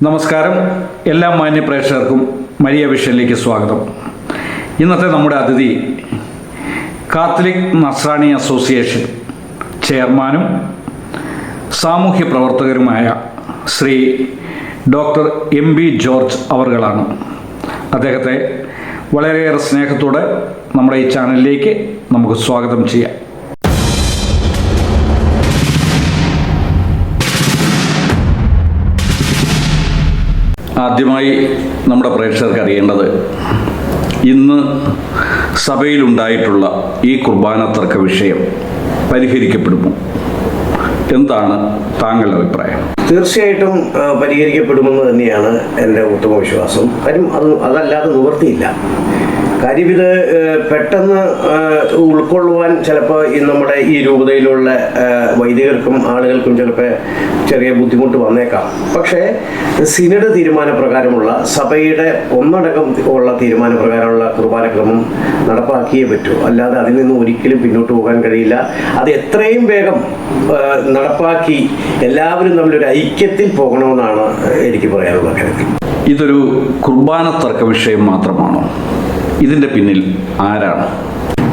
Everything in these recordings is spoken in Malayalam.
നമസ്കാരം. എല്ലാ മാന്യ പ്രേക്ഷകർക്കും മരിയ വിഷനിലേക്ക് സ്വാഗതം. ഇന്നത്തെ നമ്മുടെ അതിഥി കാത്തലിക് നസ്രാണി അസോസിയേഷൻ ചെയർമാനും സാമൂഹ്യ പ്രവർത്തകരുമായ ശ്രീ ഡോക്ടർ MB ജോർജ് അവർകളാണ്. അദ്ദേഹത്തെ വളരെയേറെ സ്നേഹത്തോടെ നമ്മുടെ ഈ ചാനലിലേക്ക് നമുക്ക് സ്വാഗതം ചെയ്യാം. ആദ്യമായി നമ്മുടെ പ്രേക്ഷകർക്ക് അറിയേണ്ടത്, ഇന്ന് സഭയിലുണ്ടായിട്ടുള്ള ഈ കുർബാന തർക്ക വിഷയം പരിഹരിക്കപ്പെടുമോ? എന്താണ് താങ്കളുടെ അഭിപ്രായം? തീർച്ചയായിട്ടും പരിഹരിക്കപ്പെടുമെന്ന് തന്നെയാണ് എൻ്റെ ഉത്തമ വിശ്വാസം. കാര്യം അതല്ലാതെ നിവൃത്തിയില്ല. കാര്യം ഇത് പെട്ടെന്ന് ഉൾക്കൊള്ളുവാൻ ചിലപ്പോൾ നമ്മുടെ ഈ രൂപതയിലുള്ള വൈദികർക്കും ആളുകൾക്കും ചിലപ്പോൾ ചെറിയ ബുദ്ധിമുട്ട് വന്നേക്കാം. പക്ഷേ സിനഡ് തീരുമാനപ്രകാരമുള്ള സഭയുടെ ഒന്നടക്കം ഉള്ള തീരുമാനപ്രകാരമുള്ള കുർബാനക്രമം നടപ്പാക്കിയേ പറ്റൂ. അല്ലാതെ അതിൽ നിന്ന് ഒരിക്കലും പിന്നോട്ട് പോകാൻ കഴിയില്ല. അത് എത്രയും വേഗം നടപ്പാക്കി എല്ലാവരും തമ്മിലൊരു ഐക്യത്തിൽ പോകണമെന്നാണ് എനിക്ക് പറയാനുള്ള കാര്യത്തിൽ. ഇതൊരു കുർബാന തർക്ക വിഷയം മാത്രമാണോ? ഇതിൻ്റെ പിന്നിൽ ആരാണ്?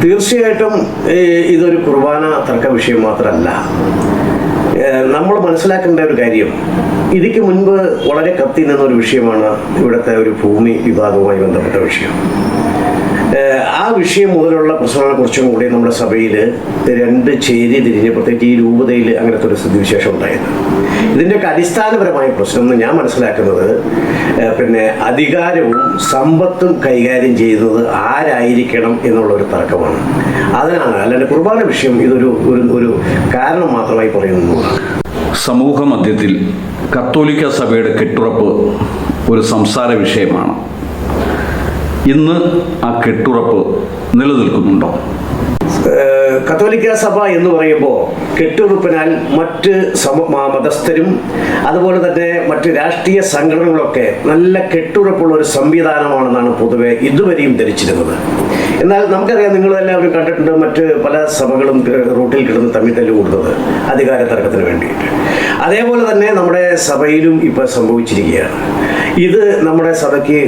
തീർച്ചയായിട്ടും ഇതൊരു കുർബാന തർക്ക വിഷയം മാത്രമല്ല. നമ്മൾ മനസ്സിലാക്കേണ്ട ഒരു കാര്യം, ഇതിക്ക് മുൻപ് വളരെ കത്തി നിന്നൊരു വിഷയമാണ് ഇവിടുത്തെ ഒരു ഭൂമി വിവാദവുമായി ബന്ധപ്പെട്ട വിഷയം. ആ വിഷയം മുതലുള്ള പ്രശ്നങ്ങളെ കുറിച്ചും കൂടി നമ്മുടെ സഭയിൽ രണ്ട് ചേരി തിരിഞ്ഞ്, പ്രത്യേകിച്ച് ഈ രൂപതയിൽ അങ്ങനത്തെ ഒരു സ്ഥിതിവിശേഷം ഉണ്ടായത്. ഇതിൻ്റെയൊക്കെ അടിസ്ഥാനപരമായ പ്രശ്നം എന്ന് ഞാൻ മനസ്സിലാക്കുന്നത്, അധികാരവും സമ്പത്തും കൈകാര്യം ചെയ്യുന്നത് ആരായിരിക്കണം എന്നുള്ളൊരു തർക്കമാണ്. അതിനാണ്, അല്ലാണ്ട് കുർബാന വിഷയം ഇതൊരു ഒരു കാരണം മാത്രമായി പറയുന്നതാണ്. സമൂഹ മധ്യത്തിൽ കത്തോലിക്ക സഭയുടെ കെട്ടുറപ്പ് ഒരു സംസാര വിഷയമാണ്. ഇന്ന് ആ കെട്ടുറപ്പ് നിലനിൽക്കുന്നുണ്ടോ? കത്തോലിക്ക സഭ എന്ന് പറയുമ്പോൾ കെട്ടുറപ്പിനാൽ മറ്റ് മതസ്ഥരും അതുപോലെ തന്നെ മറ്റ് രാഷ്ട്രീയ സംഘടനകളൊക്കെ നല്ല കെട്ടുറപ്പുള്ള ഒരു സംവിധാനമാണെന്നാണ് പൊതുവെ ഇതുവരെയും ധരിച്ചിരുന്നത്. എന്നാൽ നമുക്കറിയാം, നിങ്ങളെല്ലാവരും കണ്ടിട്ടുണ്ട്, മറ്റ് പല സഭകളും റൂട്ടിൽ കിടന്ന് തമ്മിൽ തല്ല് കൂടുന്നത് അധികാര തർക്കത്തിന് വേണ്ടിയിട്ട്. അതേപോലെ തന്നെ നമ്മുടെ സഭയിലും ഇപ്പോൾ സംഭവിച്ചിരിക്കുകയാണ്. ഇത് നമ്മുടെ സഭയ്ക്ക്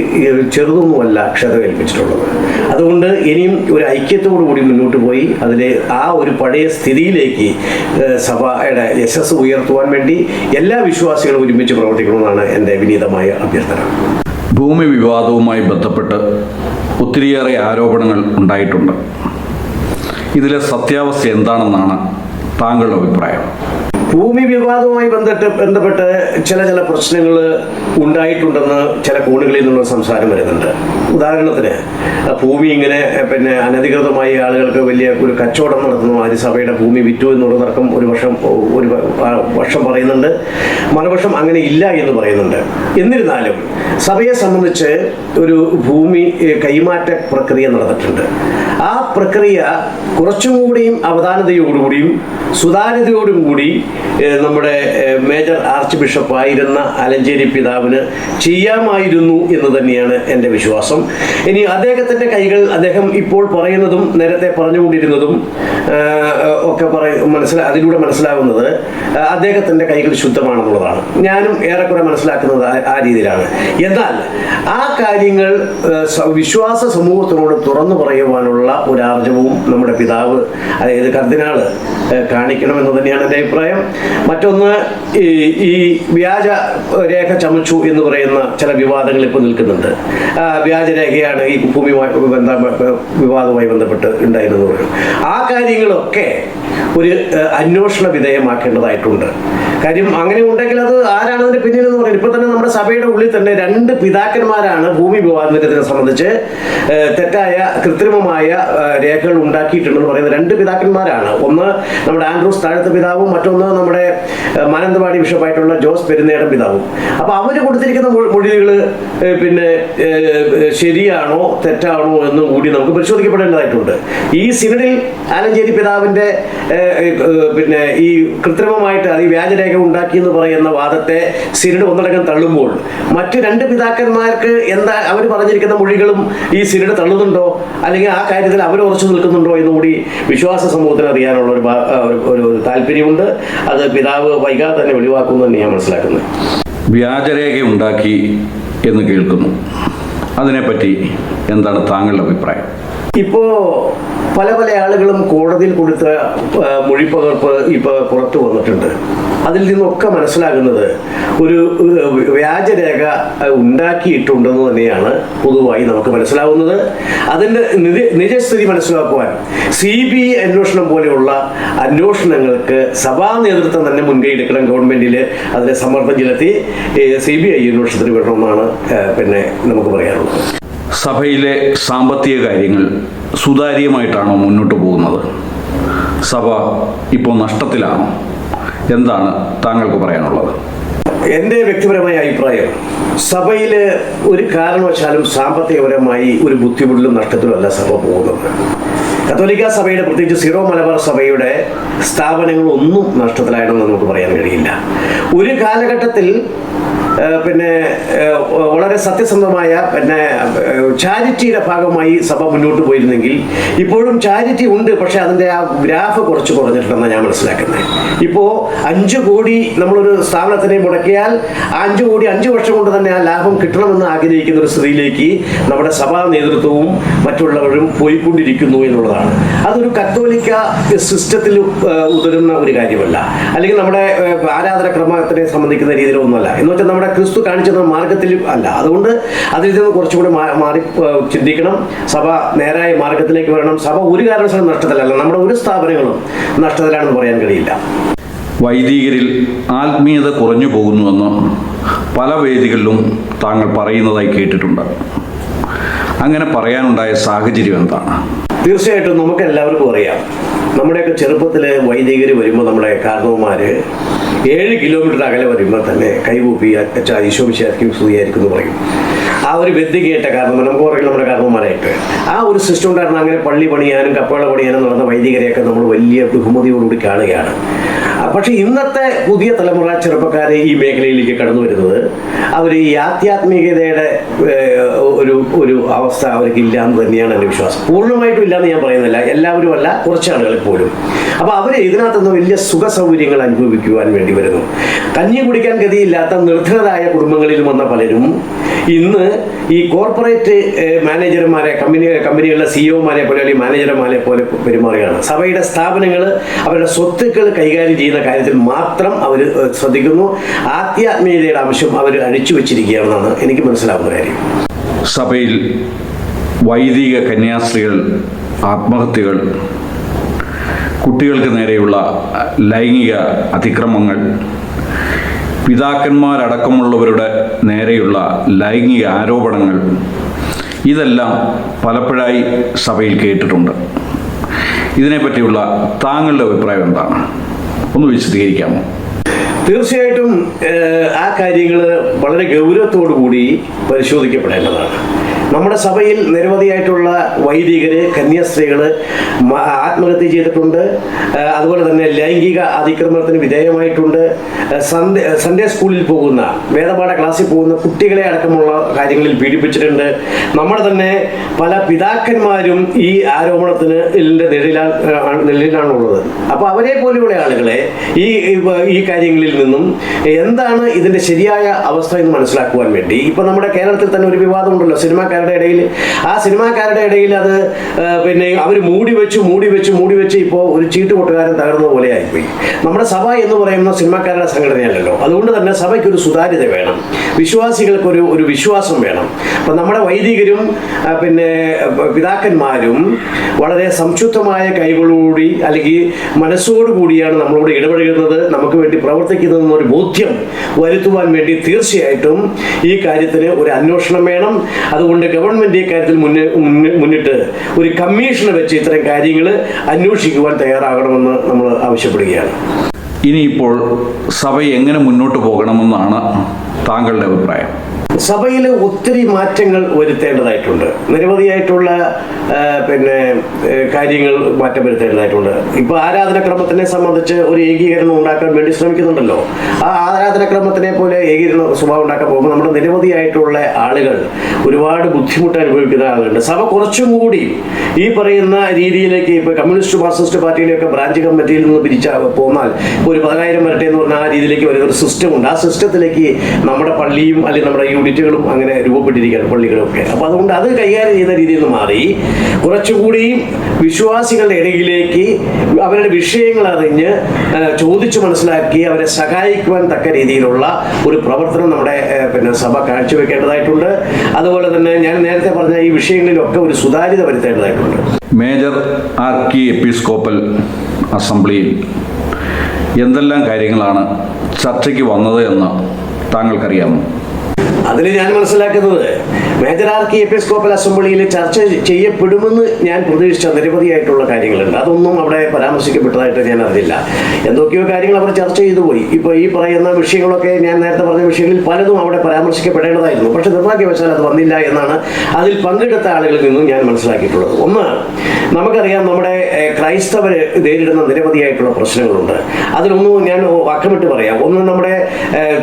ചെറുതൊന്നുമല്ല ക്ഷതമേൽപ്പിച്ചിട്ടുള്ളത്. അതുകൊണ്ട് ഇനിയും ഒരു ഐക്യത്തോടു കൂടി മുന്നോട്ട് പോയി അതിലെ ആ ഒരു പഴയ സ്ഥിതിയിലേക്ക് സഭയുടെ യശസ് ഉയർത്തുവാൻ വേണ്ടി എല്ലാ വിശ്വാസികളും ഒരുമിച്ച് പ്രവർത്തിക്കണമെന്നാണ് എൻ്റെ വിനീതമായ അഭ്യർത്ഥന. ഭൂമി വിവാദവുമായി ബന്ധപ്പെട്ട് ഒത്തിരിയേറെ ആരോപണങ്ങൾ ഉണ്ടായിട്ടുണ്ട്. ഇതിലെ സത്യാവസ്ഥ എന്താണെന്നാണ് താങ്കളുടെ അഭിപ്രായം? ഭൂമി വിവാദവുമായി ബന്ധപ്പെട്ട് ചില പ്രശ്നങ്ങൾ ഉണ്ടായിട്ടുണ്ടെന്ന് ചില കോണുകളിൽ നിന്നുള്ള സംസാരം വരുന്നുണ്ട്. ഉദാഹരണത്തിന്, ഭൂമി ഇങ്ങനെ അനധികൃതമായി ആളുകൾക്ക് വലിയ ഒരു കച്ചവടം നടത്തുന്നു, ആര് സഭയുടെ ഭൂമി വിറ്റു എന്നുള്ള തർക്കം ഒരു വർഷം പറയുന്നുണ്ട്, മറുപക്ഷം അങ്ങനെ ഇല്ല എന്ന് പറയുന്നുണ്ട്. എന്നിരുന്നാലും സഭയെ സംബന്ധിച്ച് ഒരു ഭൂമി കൈമാറ്റ പ്രക്രിയ നടന്നിട്ടുണ്ട്. ആ പ്രക്രിയ കുറച്ചും കൂടിയും അവധാനതയോടുകൂടിയും സുതാര്യതയോടും കൂടി നമ്മുടെ മേജർ ആർച്ച് ബിഷപ്പായിരുന്ന ആലഞ്ചേരി പിതാവിന് ചെയ്യാമായിരുന്നു എന്ന് തന്നെയാണ് എൻ്റെ വിശ്വാസം. ഇനി അദ്ദേഹത്തിൻ്റെ കൈകൾ, അദ്ദേഹം ഇപ്പോൾ പറയുന്നതും നേരത്തെ പറഞ്ഞുകൊണ്ടിരുന്നതും ഒക്കെ അതിലൂടെ മനസ്സിലാവുന്നത് അദ്ദേഹത്തിൻ്റെ കൈകൾ ശുദ്ധമാണെന്നുള്ളതാണ്. ഞാനും ഏറെക്കുറെ മനസ്സിലാക്കുന്നത് ആ രീതിയിലാണ്. എന്നാൽ ആ കാര്യങ്ങൾ വിശ്വാസ സമൂഹത്തിനോട് തുറന്നു പറയുവാനുള്ള ഒരു ആർജവും നമ്മുടെ പിതാവ്, അതായത് കർദിനാള്, കാണിക്കണമെന്ന് തന്നെയാണ് എൻ്റെ അഭിപ്രായം. മറ്റൊന്ന്, ഈ വ്യാജ രേഖ ചമച്ചു എന്ന് പറയുന്ന ചില വിവാദങ്ങൾ ഇപ്പോൾ നിൽക്കുന്നുണ്ട്. വ്യാജരേഖയാണ് ഈ ഭൂമിയുമായി വിവാദവുമായി ബന്ധപ്പെട്ട് ഉണ്ടായിരുന്നത്. ആ കാര്യങ്ങളൊക്കെ ഒരു അന്വേഷണ വിധേയമാക്കേണ്ടതായിട്ടുണ്ട്. കാര്യം അങ്ങനെ ഉണ്ടെങ്കിൽ അത് ആരാണ് അതിന്റെ പിന്നിലെന്ന് പറയുന്നത്. ഇപ്പൊ തന്നെ നമ്മുടെ സഭയുടെ ഉള്ളിൽ തന്നെ രണ്ട് പിതാക്കന്മാരാണ് ഭൂമി വിവാദത്തിനെ സംബന്ധിച്ച് തെറ്റായ കൃത്രിമമായ രേഖകൾ ഉണ്ടാക്കിയിട്ടുണ്ടെന്ന് പറയുന്ന രണ്ട് പിതാക്കന്മാരാണ്. ഒന്ന് നമ്മുടെ ആൻഡ്രൂസ് താഴത്തെ പിതാവും, മറ്റൊന്ന് നമ്മുടെ മാനന്തവാടി ബിഷപ്പായിട്ടുള്ള ജോസ് പെരുന്നേടം പിതാവും. അപ്പൊ അവര് കൊടുത്തിരിക്കുന്ന മൊഴികൾ ശരിയാണോ തെറ്റാണോ എന്ന് കൂടി നമുക്ക് പരിശോധിക്കപ്പെടേണ്ടതായിട്ടുണ്ട്. ഈ സിനഡിൽ ആലഞ്ചേരി പിതാവിന്റെ ഈ കൃത്രിമമായിട്ട് അത് വ്യാജരേഖ ഉണ്ടാക്കി എന്ന് പറയുന്ന വാദത്തെ സിനഡ് ഒന്നടങ്കം തള്ളുമ്പോൾ മറ്റ് രണ്ട് പിതാക്കന്മാർക്ക് എന്താ അവർ പറഞ്ഞിരിക്കുന്ന മൊഴികളും ഈ സിനഡ് തള്ളുന്നുണ്ടോ, അല്ലെങ്കിൽ ആ കാര്യത്തിൽ അവർ ഉറച്ചു നിൽക്കുന്നുണ്ടോ എന്നുകൂടി വിശ്വാസ സമൂഹത്തിന് അറിയാനുള്ള ഒരു താല്പര്യമുണ്ട്. അത് പിതാവ് വൈകാതെ തന്നെ വെളിവാക്കുമെന്ന് ഞാൻ മനസ്സിലാക്കുന്നത്. വ്യാജരേഖ ഉണ്ടാക്കി എന്ന് കേൾക്കുന്നു. അതിനെപ്പറ്റി എന്താണ് താങ്കളുടെ അഭിപ്രായം? ഇപ്പോൾ പല ആളുകളും കോടതിയിൽ കൊടുത്ത മൊഴിപ്പകർപ്പ് ഇപ്പോൾ പുറത്തു വന്നിട്ടുണ്ട്. അതിൽ നിന്നൊക്കെ മനസ്സിലാകുന്നത് ഒരു വ്യാജരേഖ ഉണ്ടാക്കിയിട്ടുണ്ടെന്ന് തന്നെയാണ് പൊതുവായി നമുക്ക് മനസ്സിലാവുന്നത്. അതിൻ്റെ നിജസ്ഥിതി മനസ്സിലാക്കുവാൻ CBI അന്വേഷണം പോലെയുള്ള അന്വേഷണങ്ങൾക്ക് സഭാ നേതൃത്വം തന്നെ മുൻകൈ എടുക്കണം. ഗവൺമെന്റിൽ അതിനെ സമ്മർദ്ദം ചെലുത്തി CBI അന്വേഷണത്തിന് വിടണമെന്നാണ് പിന്നെ നമുക്ക് പറയാനുള്ളത്. സഭയിലെ സാമ്പത്തിക കാര്യങ്ങൾ സുതാര്യമായിട്ടാണോ മുന്നോട്ട് പോകുന്നത്? സഭ ഇപ്പോൾ നഷ്ടത്തിലാണോ? എന്താണ് താങ്കൾക്ക് പറയാനുള്ളത്? എൻ്റെ വ്യക്തിപരമായ അഭിപ്രായം, സഭയിൽ ഒരു കാരണവശാലും സാമ്പത്തികപരമായി ഒരു ബുദ്ധിമുട്ടിലും നഷ്ടത്തിലും അല്ല സഭ പോകുന്നത്. കത്തോലിക്ക സഭയുടെ, പ്രത്യേകിച്ച് സീറോ മലബാർ സഭയുടെ സ്ഥാപനങ്ങളൊന്നും നഷ്ടത്തിലായെന്ന് നമുക്ക് പറയാൻ കഴിയില്ല. ഒരു കാലഘട്ടത്തിൽ പിന്നെ വളരെ സത്യസന്ധമായ പിന്നെ ചാരിറ്റിയുടെ ഭാഗമായി സഭ മുന്നോട്ട് പോയിരുന്നെങ്കിൽ ഇപ്പോഴും ചാരിറ്റി ഉണ്ട്, പക്ഷെ അതിൻ്റെ ആ ഗ്രാഫ് കുറച്ച് കുറഞ്ഞിട്ടുണ്ടെന്നാണ് ഞാൻ മനസ്സിലാക്കുന്നത്. ഇപ്പോൾ 5 കോടി നമ്മളൊരു സ്ഥാപനത്തിനെ മുടക്കിയാൽ ആ 5 കോടി 5 വർഷം കൊണ്ട് തന്നെ ആ ലാഭം കിട്ടണമെന്ന് ആഗ്രഹിക്കുന്ന ഒരു സ്ഥിതിയിലേക്ക് നമ്മുടെ സഭാ നേതൃത്വവും മറ്റുള്ളവരും പോയിക്കൊണ്ടിരിക്കുന്നു എന്നുള്ളതാണ്. അതൊരു കത്തോലിക്ക സിസ്റ്റത്തിൽ ഉതരുന്ന ഒരു കാര്യമല്ല, അല്ലെങ്കിൽ നമ്മുടെ ആരാധന ക്രമത്തിനെ സംബന്ധിക്കുന്ന രീതിയിലൊന്നുമല്ല. എന്ന് വെച്ചാൽ നമ്മുടെ ക്രിസ്തു കാണിച്ചത് മാർഗത്തിൽ അല്ല. അതുകൊണ്ട് അതിൽ നിന്ന് കുറച്ചുകൂടി മാറി ചിന്തിക്കണം. സഭ നേരായ മാർഗത്തിലേക്ക് വരണം. സഭ ഒരു കാരണവശാലും നഷ്ടത്തിലല്ല. നമ്മുടെ ഒരു സ്ഥാപനങ്ങളും നഷ്ടത്തിലാണെന്ന് പറയാൻ കഴിയില്ല. വൈദികരിൽ ആത്മീയത കുറഞ്ഞു പോകുന്നുവെന്ന് പല വേദികളിലും താങ്കൾ പറയുന്നതായി കേട്ടിട്ടുണ്ട്. അങ്ങനെ പറയാനുണ്ടായ സാഹചര്യം എന്താണ്? തീർച്ചയായിട്ടും നമുക്ക് എല്ലാവർക്കും അറിയാം, നമ്മുടെയൊക്കെ ചെറുപ്പത്തിൽ വൈദികർ വരുമ്പോൾ നമ്മുടെ കാരണവന്മാർ 7 കിലോമീറ്റർ അകലെ വരുമ്പോൾ തന്നെ കൈകൂപ്പി ഈശോമിശിഹായ്ക്കും സ്തുതിയായിരിക്കും എന്ന് പറയും. ആ ഒരു വ്യക്തി കേട്ട കാരണം നമുക്ക് പറയും നമ്മുടെ കാരണവന്മാരായിട്ട് ആ ഒരു സിസ്റ്റം ഉണ്ടായിരുന്നു. അങ്ങനെ പള്ളി പണിയാനും കപ്പേള പണിയാനും നടന്ന വൈദികരെയൊക്കെ നമ്മൾ വലിയ ബഹുമതിയോടുകൂടി കാണുകയാണ്. പക്ഷെ ഇന്നത്തെ പുതിയ തലമുറ ചെറുപ്പക്കാരെ ഈ മേഖലയിലേക്ക് കടന്നു വരുന്നത് അവർ ഈ ആധ്യാത്മികതയുടെ ഒരു അവസ്ഥ അവർക്ക് ഇല്ല എന്ന് തന്നെയാണ് എൻ്റെ വിശ്വാസം. പൂർണ്ണമായിട്ടും ഇല്ലയെന്ന് ഞാൻ പറയുന്നില്ല, എല്ലാവരും അല്ല, കുറച്ച് ആളുകളിൽ പോലും. അപ്പോൾ അവർ ഇതിനകത്തുനിന്ന് വലിയ സുഖ സൗകര്യങ്ങൾ അനുഭവിക്കുവാൻ വേണ്ടി വരുന്നു. കഞ്ഞി കുടിക്കാൻ ഗതിയില്ലാത്ത നിർധനരായ കുടുംബങ്ങളിൽ വന്ന പലരും ഇന്ന് ഈ കോർപ്പറേറ്റ് മാനേജർമാരെ, കമ്പനികളിലെ CEOമാരെ പോലെ അല്ലെങ്കിൽ മാനേജർമാരെ പോലെ പെരുമാറുകയാണ്. സഭയുടെ സ്ഥാപനങ്ങൾ അവരുടെ സ്വത്തുക്കൾ കൈകാര്യം ചെയ്യുന്ന കാര്യത്തിൽ മാത്രം അവർ ശ്രദ്ധിക്കുന്നു. ആധ്യാത്മികതയുടെ അംശം അവർ അഴിച്ചു വെച്ചിരിക്കുകയാണെന്നാണ് എനിക്ക് മനസ്സിലാവുന്ന കാര്യം. സഭയിൽ വൈദിക കന്യാസ്ത്രീകൾ ആത്മഹത്യകൾ, കുട്ടികൾക്ക് നേരെയുള്ള ലൈംഗിക അതിക്രമങ്ങൾ, പിതാക്കന്മാരടക്കമുള്ളവരുടെ നേരെയുള്ള ലൈംഗിക ആരോപണങ്ങൾ, ഇതെല്ലാം പലപ്പോഴായി സഭയിൽ കേട്ടിട്ടുണ്ട്. ഇതിനെപ്പറ്റിയുള്ള താങ്കളുടെ അഭിപ്രായം എന്താണ്? ഒന്ന് വിശദീകരിക്കാമോ? തീർച്ചയായിട്ടും ആ കാര്യങ്ങൾ വളരെ ഗൗരവത്തോടു കൂടി പരിശോധിക്കപ്പെടേണ്ടതാണ്. നമ്മുടെ സഭയിൽ നിരവധിയായിട്ടുള്ള വൈദികര്, കന്യാസ്ത്രീകൾ ആത്മഹത്യ ചെയ്തിട്ടുണ്ട്. അതുപോലെ തന്നെ ലൈംഗിക അതിക്രമണത്തിന് വിധേയമായിട്ടുണ്ട്. സൺഡേ സ്കൂളിൽ പോകുന്ന, വേദപാഠ ക്ലാസ്സിൽ പോകുന്ന കുട്ടികളെ അടക്കമുള്ള കാര്യങ്ങളിൽ പീഡിപ്പിച്ചിട്ടുണ്ട്. നമ്മുടെ തന്നെ പല പിതാക്കന്മാരും ഈ ആരോപണത്തിന് നിഴലിലാണുള്ളത്. അപ്പോൾ അവരെ പോലെയുള്ള ആളുകളെ ഈ കാര്യങ്ങളിൽ നിന്നും എന്താണ് ഇതിൻ്റെ ശരിയായ അവസ്ഥ എന്ന് മനസ്സിലാക്കുവാൻ വേണ്ടി ഇപ്പോൾ നമ്മുടെ കേരളത്തിൽ തന്നെ ഒരു വിവാദമുണ്ടല്ലോ സിനിമാക്കാരുടെ ഇടയിൽ. ആ സിനിമാക്കാരുടെ ഇടയിൽ അത് പിന്നെ അവർ മൂടി വെച്ച് ഇപ്പോൾ ഒരു ചീട്ടുകൊട്ടുകാരൻ തകർന്ന പോലെ ആയിപ്പോയി. നമ്മുടെ സഭ എന്ന് പറയുന്ന സിനിമാക്കാരുടെ സംഘടനയല്ലല്ലോ. അതുകൊണ്ട് തന്നെ സഭയ്ക്കൊരു സുതാര്യത വേണം, വിശ്വാസികൾക്കൊരു വിശ്വാസം വേണം. അപ്പം നമ്മുടെ വൈദികരും പിന്നെ പിതാക്കന്മാരും വളരെ സംശുദ്ധമായ കൈകളോടി അല്ലെങ്കിൽ മനസ്സോടുകൂടിയാണ് നമ്മളോട് ഇടപഴകുന്നത്, നമുക്ക് വേണ്ടി പ്രവർത്തിക്കുന്നതെന്നൊരു ബോധ്യം വരുത്തുവാൻ വേണ്ടി തീർച്ചയായിട്ടും ഈ കാര്യത്തിന് ഒരു അന്വേഷണം വേണം. അതുകൊണ്ട് ഗവൺമെന്റ് ഈ കാര്യത്തിൽ മുന്നിട്ട് ഒരു കമ്മീഷനെ വെച്ച് ഇത്തരം കാര്യങ്ങൾ അന്വേഷിക്കുവാൻ തയ്യാറാകണമെന്ന് നമ്മൾ ആവശ്യപ്പെടുകയാണ്. ഇനിയിപ്പോൾ സഭ എങ്ങനെ മുന്നോട്ട് പോകണമെന്നാണ് താങ്കളുടെ അഭിപ്രായം? സഭയിൽ ഒത്തിരി മാറ്റങ്ങൾ വരുത്തേണ്ടതായിട്ടുണ്ട്. നിരവധിയായിട്ടുള്ള കാര്യങ്ങൾ മാറ്റം വരുത്തേണ്ടതായിട്ടുണ്ട്. ഇപ്പോൾ ആരാധനക്രമത്തിനെ സംബന്ധിച്ച് ഒരു ഏകീകരണം ഉണ്ടാക്കാൻ വേണ്ടി ശ്രമിക്കുന്നുണ്ടല്ലോ. ആ ആരാധനക്രമത്തിനെ പോലെ ഏകീകരണ സ്വഭാവം ഉണ്ടാക്കാൻ പോകുമ്പോൾ നമ്മുടെ നിരവധിയായിട്ടുള്ള ആളുകൾ ഒരുപാട് ബുദ്ധിമുട്ട് അനുഭവിക്കുന്ന ആളുകളുണ്ട്. സഭ കുറച്ചും കൂടി ഈ പറയുന്ന രീതിയിലേക്ക് ഇപ്പോൾ കമ്മ്യൂണിസ്റ്റ് മാർക്സിസ്റ്റ് പാർട്ടിയിലെയൊക്കെ ബ്രാഞ്ച് കമ്മിറ്റിയിൽ നിന്ന് പോന്നാൽ ഒരു 10,000 വരട്ടെ എന്ന് പറഞ്ഞാൽ ആ രീതിയിലേക്ക് വരുന്ന ഒരു സിസ്റ്റം ഉണ്ട്. ആ സിസ്റ്റത്തിലേക്ക് നമ്മുടെ പള്ളിയും അല്ലെങ്കിൽ നമ്മുടെ യൂണിറ്റുകളും അങ്ങനെ രൂപപ്പെട്ടിരിക്കുകയാണ്, പള്ളികളൊക്കെ. അപ്പോൾ അതുകൊണ്ട് അത് കൈകാര്യം ചെയ്യുന്ന രീതിയിൽ നിന്ന് മാറി കുറച്ചുകൂടി വിശ്വാസികളുടെ ഇടയിലേക്ക് അവരുടെ വിഷയങ്ങൾ അറിഞ്ഞ് ചോദിച്ചു മനസ്സിലാക്കി അവരെ സഹായിക്കുവാൻ തക്ക രീതിയിലുള്ള ഒരു പ്രവർത്തനം നമ്മുടെ സഭ കാഴ്ചവെക്കേണ്ടതായിട്ടുണ്ട്. അതുപോലെ തന്നെ ഞാൻ നേരത്തെ പറഞ്ഞ ഈ വിഷയങ്ങളിലൊക്കെ ഒരു സുതാര്യത വരുത്തേണ്ടതായിട്ടുണ്ട്. മേജർ ആർക്കി എപ്പിസ്കോപ്പൽ അസംബ്ലിയിൽ എന്തെല്ലാം കാര്യങ്ങളാണ് ചർച്ചയ്ക്ക് വന്നത് എന്ന് താങ്കൾക്കറിയാമോ? അതിൽ ഞാൻ മനസ്സിലാക്കുന്നത് മേജർ ആർക്കി എപ്പിസ്കോപ്പൽ അസംബ്ലിയിൽ ചർച്ച ചെയ്യപ്പെടുമെന്ന് ഞാൻ പ്രതീക്ഷിച്ച നിരവധിയായിട്ടുള്ള കാര്യങ്ങളുണ്ട്. അതൊന്നും അവിടെ പരാമർശിക്കപ്പെട്ടതായിട്ട് ഞാൻ അറിയില്ല. എന്തൊക്കെയോ കാര്യങ്ങൾ അവർ ചർച്ച ചെയ്തു പോയി. ഇപ്പോൾ ഈ പറയുന്ന വിഷയങ്ങളൊക്കെ ഞാൻ നേരത്തെ പറഞ്ഞ വിഷയങ്ങളിൽ പലതും അവിടെ പരാമർശിക്കപ്പെടേണ്ടതായിരുന്നു. പക്ഷെ നിർഭാഗ്യവശാൽ അത് വന്നില്ല എന്നാണ് അതിൽ പങ്കെടുത്ത ആളുകളിൽ നിന്നും ഞാൻ മനസ്സിലാക്കിയിട്ടുള്ളത്. ഒന്ന്, നമുക്കറിയാം നമ്മുടെ ക്രൈസ്തവർ നേരിടുന്ന നിരവധിയായിട്ടുള്ള പ്രശ്നങ്ങളുണ്ട്. അതിലൊന്നും ഞാൻ വാക്കമിട്ട് പറയാം. ഒന്ന്, നമ്മുടെ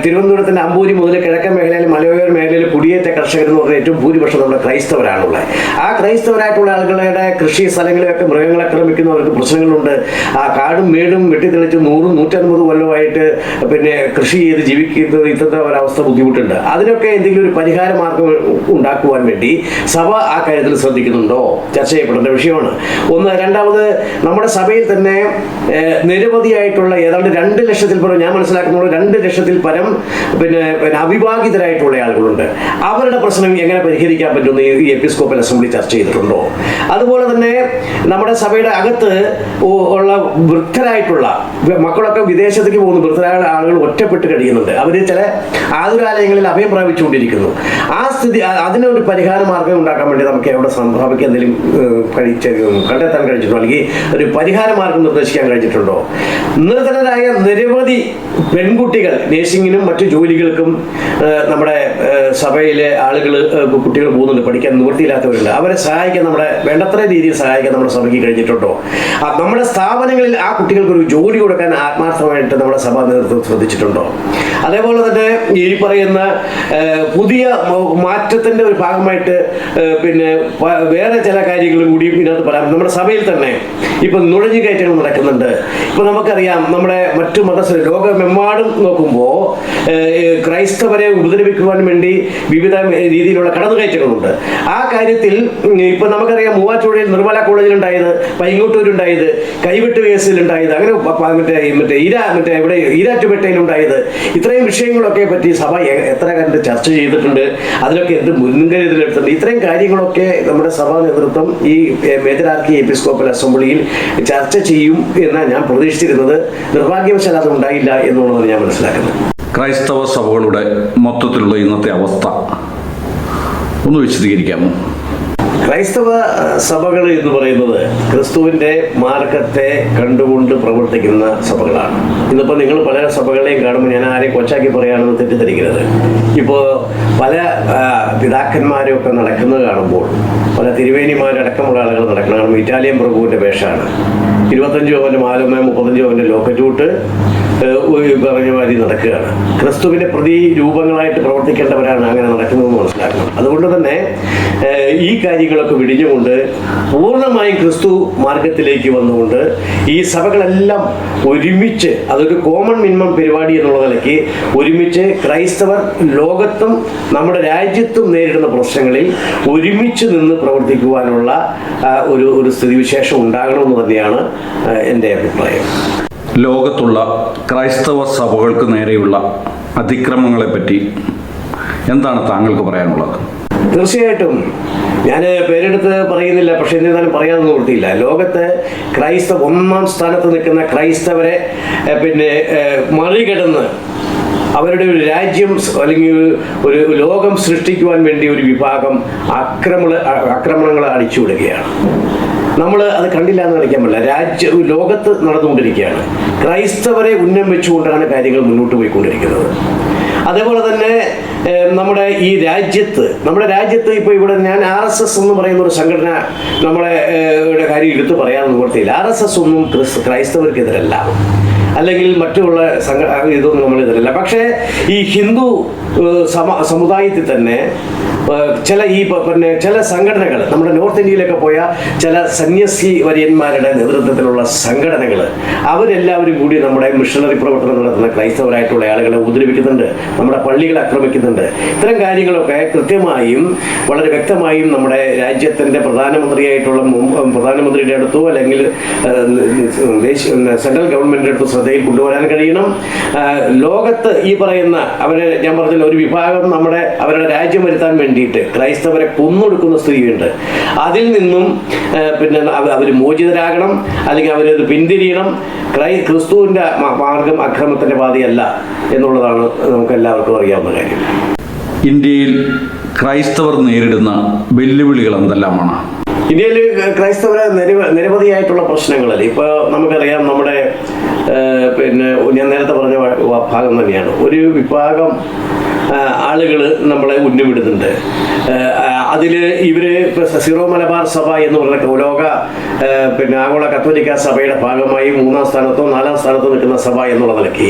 തിരുവനന്തപുരത്തിൻ്റെ അമ്പൂരി മുതൽ കിഴക്കൻ മേഖലയിൽ മലയോര മേഖലയിൽ കുടിയേറ്റ കർഷകർ എന്ന് പറഞ്ഞാൽ ഏറ്റവും ഭൂരിപക്ഷം നമ്മുടെ ക്രൈസ്തവരാണുള്ളത്. ആ ക്രൈസ്തവരായിട്ടുള്ള ആളുകളുടെ കൃഷി സ്ഥലങ്ങളിലൊക്കെ മൃഗങ്ങളെ ആക്രമിക്കുന്നവർക്ക് പ്രശ്നങ്ങളുണ്ട്. ആ കാടും മേടും വെട്ടിത്തെളിച്ച് 100-150 കൊല്ലമായിട്ട് കൃഷി ചെയ്ത് ജീവിക്കുന്നത് ഇത്തരത്തെ ഒരവസ്ഥ ബുദ്ധിമുട്ടുണ്ട്. അതിനൊക്കെ എന്തെങ്കിലും ഒരു പരിഹാര മാർഗം ഉണ്ടാക്കുവാൻ വേണ്ടി സഭ ആ കാര്യത്തിൽ ശ്രദ്ധിക്കുന്നുണ്ടോ? ചർച്ച ചെയ്യപ്പെടേണ്ട വിഷയമാണ്. ഒന്ന്. രണ്ടാമത്, നമ്മുടെ സഭയിൽ തന്നെ നിരവധിയായിട്ടുള്ള ഏതാണ്ട് 2 ലക്ഷത്തിൽ പരം, ഞാൻ മനസ്സിലാക്കുന്നത് 2 ലക്ഷത്തിൽ പരം അവിവാഹിതരായിട്ടുള്ള ആളുകളുണ്ട്. അവരുടെ പ്രശ്നം എങ്ങനെ പരിഹരിക്കാൻ പറ്റുമെന്ന് ഈ എപ്പിസ്കോപ്പൽ അസംബ്ലി ചർച്ച ചെയ്തിട്ടുണ്ടോ? അതുപോലെ തന്നെ നമ്മുടെ സഭയുടെ അകത്ത് ഉള്ള വൃദ്ധരായിട്ടുള്ള മക്കളൊക്കെ വിദേശത്തേക്ക് പോകുന്നു. വൃദ്ധരായ ആളുകൾ ഒറ്റപ്പെട്ട് കഴിയുന്നുണ്ട്. അവർ ചില ആതുരാലയങ്ങളിൽ അഭയം പ്രാപിച്ചുകൊണ്ടിരിക്കുന്നു. ആ സ്ഥിതി, അതിനൊരു പരിഹാര മാർഗം ഉണ്ടാക്കാൻ വേണ്ടി നമുക്ക് എവിടെ സഭയ്ക്ക് എന്തെങ്കിലും കണ്ടെത്താൻ കഴിഞ്ഞിട്ടുണ്ടോ? അല്ലെങ്കിൽ ഒരു പരിഹാര മാർഗം നിർദ്ദേശിക്കാൻ കഴിഞ്ഞിട്ടുണ്ടോ? നിർധനരായ നിരവധി പെൺകുട്ടികൾ നേഴ്സിങ്ങിനും മറ്റു ജോലികൾക്കും നമ്മുടെ സഭയിലെ ആളുകൾ, കുട്ടികൾ പോകുന്നുണ്ട്, പഠിക്കാൻ നിവൃത്തിയില്ലാത്തവരുണ്ട്. അവരെ സഹായിക്കാൻ വേണ്ടത്ര രീതിയിൽ സഹായിക്കാൻ നമ്മുടെ സഭയ്ക്ക് കഴിഞ്ഞിട്ടുണ്ടോ? നമ്മുടെ സ്ഥാപനങ്ങളിൽ ആ കുട്ടികൾക്ക് ഒരു ജോലി കൊടുക്കാൻ ആത്മാർത്ഥമായിട്ട് നമ്മുടെ സഭാ നേതൃത്വം ശ്രദ്ധിച്ചിട്ടുണ്ടോ? അതേപോലെ തന്നെ ഈ പറയുന്ന പുതിയ മാറ്റത്തിന്റെ ഒരു ഭാഗമായിട്ട് വേറെ ചില കാര്യങ്ങളും കൂടി ഇതിനകത്ത് പറയാം. നമ്മുടെ സഭയിൽ തന്നെ ഇപ്പൊ നുഴഞ്ഞുകയറ്റങ്ങൾ നടക്കുന്നുണ്ട്. ഇപ്പൊ നമുക്കറിയാം, നമ്മുടെ മറ്റു ലോകമെമ്പാടും നോക്കുമ്പോൾ ക്രൈസ്തവരെ ഉപദ്രവിക്കുവാൻ വേണ്ടി വിവിധ രീതിയിലുള്ള കടന്നുകയറ്റങ്ങളുണ്ട്. ആ കാര്യത്തിൽ ഇപ്പൊ നമുക്കറിയാം, മൂവാറ്റുപുഴയിൽ നിർമ്മല കോളേജിലുണ്ടായത്, പൈങ്ങോട്ടൂരുണ്ടായത്, കൈവിട്ട് കേസിലുണ്ടായത്, അങ്ങനെ ഈരാറ്റുപേട്ടയിലുണ്ടായത്, ഇത്രയും വിഷയങ്ങളൊക്കെ പറ്റി സഭ എത്ര കണ്ട് ചർച്ച ചെയ്തിട്ടുണ്ട്. അതിലൊക്കെ എന്ത് മുൻകരുതലെടുത്തിട്ടുണ്ട്. ഇത്രയും കാര്യങ്ങളൊക്കെ നമ്മുടെ സഭാ നേതൃത്വം ഈ മേജർ ആർക്കി എപ്പിസ്കോപ്പൽ അസംബ്ലിയിൽ ചർച്ച ചെയ്യും എന്നാണ് ഞാൻ പ്രതീക്ഷിച്ചിരുന്നത്. നിർഭാഗ്യവശാൽ അത് ഉണ്ടായില്ല എന്നുള്ളതാണ് ഞാൻ മനസ്സിലാക്കുന്നത്. ക്രൈസ്തവ സഭകളുടെ മൊത്തത്തിലുള്ള ഇന്നത്തെ അവസ്ഥ ഒന്ന് വിശദീകരിക്കാമോ? ക്രൈസ്തവ സഭകൾ എന്ന് പറയുന്നത് ക്രിസ്തുവിൻ്റെ മാർഗത്തെ കണ്ടുകൊണ്ട് പ്രവർത്തിക്കുന്ന സഭകളാണ്. ഇന്നിപ്പോൾ നിങ്ങൾ പല സഭകളെയും കാണുമ്പോൾ, ഞാൻ ആരെയും കൊച്ചാക്കി പറയുകയാണെന്ന് തെറ്റിദ്ധരിക്കരുത്. ഇപ്പോൾ പല പിതാക്കന്മാരൊക്കെ നടക്കുന്നത് കാണുമ്പോൾ, പല തിരുവേനിമാരടക്കമുള്ള ആളുകൾ നടക്കുന്നത് കാണുമ്പോൾ ഇറ്റാലിയൻ പ്രഭുവിൻ്റെ വേഷമാണ്. 25 പവൻ്റെ മാലമേ, 35 പവൻ്റെ ലോക്കറ്റൂട്ട് പറഞ്ഞ മാതിരി നടക്കുകയാണ്. ക്രിസ്തുവിൻ്റെ പ്രതിരൂപങ്ങളായിട്ട് പ്രവർത്തിക്കേണ്ടവരാണ് അങ്ങനെ നടക്കുന്നതെന്ന് മനസ്സിലാക്കണം. അതുകൊണ്ട് തന്നെ ഈ കാര്യങ്ങളൊക്കെ വിടിഞ്ഞുകൊണ്ട് പൂർണ്ണമായും ക്രിസ്തു മാർഗത്തിലേക്ക് വന്നുകൊണ്ട് ഈ സഭകളെല്ലാം ഒരുമിച്ച്, അതൊരു കോമൺ മിനിമം പരിപാടി എന്നുള്ള നിലയ്ക്ക് ഒരുമിച്ച് ക്രൈസ്തവർ ലോകത്തും നമ്മുടെ രാജ്യത്തും നേരിടുന്ന പ്രശ്നങ്ങളിൽ ഒരുമിച്ച് നിന്ന് പ്രവർത്തിക്കുവാനുള്ള ഒരു സ്ഥിതിവിശേഷം ഉണ്ടാകണമെന്ന് തന്നെയാണ് എൻ്റെ അഭിപ്രായം. ലോകത്തുള്ള ക്രൈസ്തവ സഭകൾക്ക് നേരെയുള്ള അതിക്രമങ്ങളെപ്പറ്റി എന്താണ് താങ്കൾക്ക് പറയാനുള്ളത്? തീർച്ചയായിട്ടും ഞാൻ പേരെടുത്ത് പറയുന്നില്ല, പക്ഷെ എന്നിരുന്നാലും പറയാതെ നിവൃത്തിയില്ല. ലോകത്ത് ഒന്നാം സ്ഥാനത്ത് നിൽക്കുന്ന ക്രൈസ്തവരെ മറികടന്ന് അവരുടെ ഒരു രാജ്യം അല്ലെങ്കിൽ ഒരു ലോകം സൃഷ്ടിക്കുവാൻ വേണ്ടി ഒരു വിഭാഗം ആക്രമണങ്ങൾ അടിച്ചുവിടുകയാണ്. നമ്മൾ അത് കണ്ടില്ല എന്ന് നടിക്കാൻ പറ്റില്ല. ലോകത്ത് നടന്നുകൊണ്ടിരിക്കുകയാണ്. ക്രൈസ്തവരെ ഉന്നം വെച്ചുകൊണ്ടാണ് കാര്യങ്ങൾ മുന്നോട്ട് പോയിക്കൊണ്ടിരിക്കുന്നത്. അതേപോലെ തന്നെ നമ്മുടെ രാജ്യത്ത് ഇപ്പോൾ ഇവിടെ ഞാൻ RSS എന്ന് പറയുന്ന ഒരു സംഘടന നമ്മളെ കാര്യം എടുത്തു പറയാമെന്ന് ഓർത്തില്ല. RSS ഒന്നും ക്രൈസ്തവർക്കെതിരല്ല, അല്ലെങ്കിൽ മറ്റുള്ള ഇതൊന്നും നമ്മളെതിരല്ല. പക്ഷേ ഈ ഹിന്ദു സമുദായത്തിൽ തന്നെ ചില സംഘടനകൾ, നമ്മുടെ നോർത്ത് ഇന്ത്യയിലൊക്കെ പോയ ചില സന്യാസി വര്യന്മാരുടെ നേതൃത്വത്തിലുള്ള സംഘടനകൾ, അവരെല്ലാവരും കൂടി നമ്മുടെ മിഷണറി പ്രവർത്തനം നടത്തുന്ന ക്രൈസ്തവരായിട്ടുള്ള ആളുകളെ ഉപദ്രവിക്കുന്നുണ്ട്, നമ്മുടെ പള്ളികളെ ആക്രമിക്കുന്നുണ്ട്. ഇത്തരം കാര്യങ്ങളൊക്കെ കൃത്യമായും വളരെ വ്യക്തമായും നമ്മുടെ രാജ്യത്തിൻ്റെ പ്രധാനമന്ത്രിയുടെ അടുത്തോ അല്ലെങ്കിൽ സെൻട്രൽ ഗവൺമെൻറ്റിൻ്റെ അടുത്തോ ശ്രദ്ധയിൽ കൊണ്ടുവരാൻ കഴിയണം. ലോകത്ത് ഈ പറയുന്ന ഞാൻ പറഞ്ഞല്ലോ, ഒരു വിഭാഗം അവരുടെ രാജ്യം വരുത്താൻ വേണ്ടിയിട്ട് ക്രൈസ്തവരെ കൊന്നൊടുക്കുന്ന സ്ഥിതിയുണ്ട്. അതിൽ നിന്നും അവർ മോചിതരാകണം, അല്ലെങ്കിൽ അവരത് പിന്തിരിയണം. ക്രിസ്തുവിൻ്റെ മാർഗം അക്രമത്തിൻ്റെ പാതയല്ല എന്നുള്ളതാണ് നമുക്ക് എല്ലാവർക്കും അറിയാവുന്ന കാര്യം. ഇന്ത്യയിൽ ക്രൈസ്തവർ നേരിടുന്ന വെല്ലുവിളികൾ എന്തെല്ലാമാണ്? ഇന്ത്യയിൽ ക്രൈസ്തവരെ നിരവധിയായിട്ടുള്ള പ്രശ്നങ്ങളിൽ ഇപ്പോൾ നമുക്കറിയാം. നമ്മുടെ ഞാൻ നേരത്തെ പറഞ്ഞ ഭാഗം തന്നെയാണ്. ഒരു വിഭാഗം ആളുകൾ നമ്മളെ ഉന്നമിടുന്നുണ്ട്. അതിൽ ഇവർ സീറോ മലബാർ സഭ എന്ന് പറഞ്ഞ ലോക ആഗോള കത്തോലിക്ക സഭയുടെ ഭാഗമായി 3-ാം സ്ഥാനത്തോ 4-ാം സ്ഥാനത്തോ നിൽക്കുന്ന സഭ എന്നുള്ള നിലയ്ക്ക്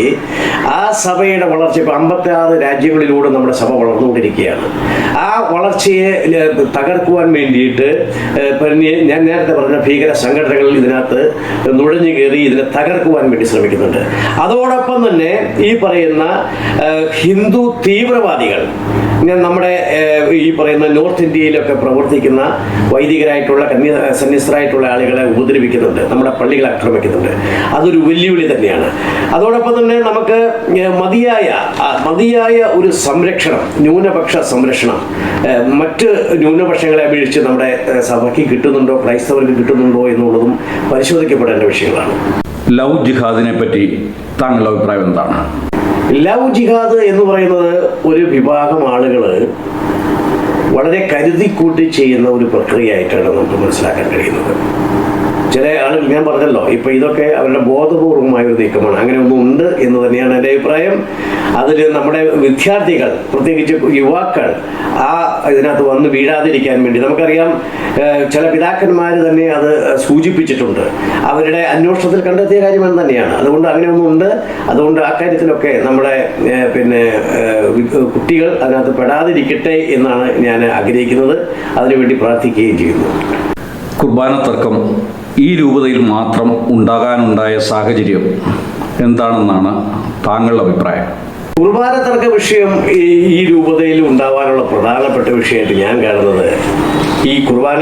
ആ സഭയുടെ വളർച്ച ഇപ്പോൾ 56 രാജ്യങ്ങളിലൂടെ നമ്മുടെ സഭ വളർന്നുകൊണ്ടിരിക്കുകയാണ്. ആ വളർച്ചയെ തകർക്കുവാൻ വേണ്ടിയിട്ട് ഞാൻ നേരത്തെ പറഞ്ഞ ഭീകര സംഘടനകൾ ഇതിനകത്ത് നുഴഞ്ഞു കയറി ഇതിനെ തകർക്കുവാൻ വേണ്ടി ശ്രമിക്കുന്നുണ്ട്. അതോടൊപ്പം തന്നെ ഈ പറയുന്ന ഹിന്ദു തീവ്രവാദികൾ നമ്മുടെ ഈ പറയുന്ന നോർത്ത് ഇന്ത്യയിലൊക്കെ പ്രവർത്തിക്കുന്ന വൈദികരായിട്ടുള്ള സന്യസ്തരായിട്ടുള്ള ആളുകളെ ഉപദ്രവിക്കുന്നുണ്ട്, നമ്മുടെ പള്ളികളെ ആക്രമിക്കുന്നുണ്ട്. അതൊരു വെല്ലുവിളി തന്നെയാണ്. അതോടൊപ്പം തന്നെ നമുക്ക് മതിയായ ഒരു സംരക്ഷണം, ന്യൂനപക്ഷ സംരക്ഷണം മറ്റ് ന്യൂനപക്ഷങ്ങളെ അപേക്ഷിച്ച് നമ്മുടെ സഭയ്ക്ക് കിട്ടുന്നുണ്ടോ, ക്രൈസ്തവർക്ക് കിട്ടുന്നുണ്ടോ എന്നുള്ളതും പരിശോധിക്കപ്പെടേണ്ട വിഷയങ്ങളാണ്. ലവ് ജിഹാദിനെ പറ്റി താങ്കളുടെ അഭിപ്രായം എന്താണ്? ലവ് ജിഹാദ് എന്ന് പറയുന്നത് ഒരു വിഭാഗം ആളുകൾ വളരെ കരുതിക്കൂട്ടി ചെയ്യുന്ന ഒരു പ്രക്രിയയായിട്ടാണ് നമുക്ക് മനസ്സിലാക്കാൻ കഴിയുന്നത്. ചില ആളുകൾ ഞാൻ പറഞ്ഞല്ലോ, ഇപ്പം ഇതൊക്കെ അവരുടെ ബോധപൂർവമായ ഒരു നീക്കമാണ്. അങ്ങനെ ഒന്നും ഉണ്ട് എന്ന് തന്നെയാണ് എൻ്റെ അഭിപ്രായം. അതിൽ നമ്മുടെ വിദ്യാർത്ഥികൾ, പ്രത്യേകിച്ച് യുവാക്കൾ, ഇതിനകത്ത് വന്ന് വീഴാതിരിക്കാൻ വേണ്ടി നമുക്കറിയാം ചില പിതാക്കന്മാർ തന്നെ അത് സൂചിപ്പിച്ചിട്ടുണ്ട്. അവരുടെ അന്വേഷണത്തിൽ കണ്ടെത്തിയ കാര്യം തന്നെയാണ്. അതുകൊണ്ട് അങ്ങനെയൊന്നും ഉണ്ട്. അതുകൊണ്ട് ആ കാര്യത്തിലൊക്കെ നമ്മുടെ കുട്ടികൾ അതിനകത്ത് പെടാതിരിക്കട്ടെ എന്നാണ് ഞാൻ ആഗ്രഹിക്കുന്നത്. അതിനുവേണ്ടി പ്രാർത്ഥിക്കുകയും ചെയ്യുന്നു. കുർബാന തർക്കം ഈ രൂപതയിൽ മാത്രം ഉണ്ടാകാനുണ്ടായ സാഹചര്യം എന്താണെന്നാണ് താങ്കളുടെ അഭിപ്രായം? കുർബാന തർക്ക വിഷയം ഈ രൂപതയിൽ ഉണ്ടാവാനുള്ള പ്രധാനപ്പെട്ട വിഷയമായിട്ട് ഞാൻ കാണുന്നത് ഈ കുർബാന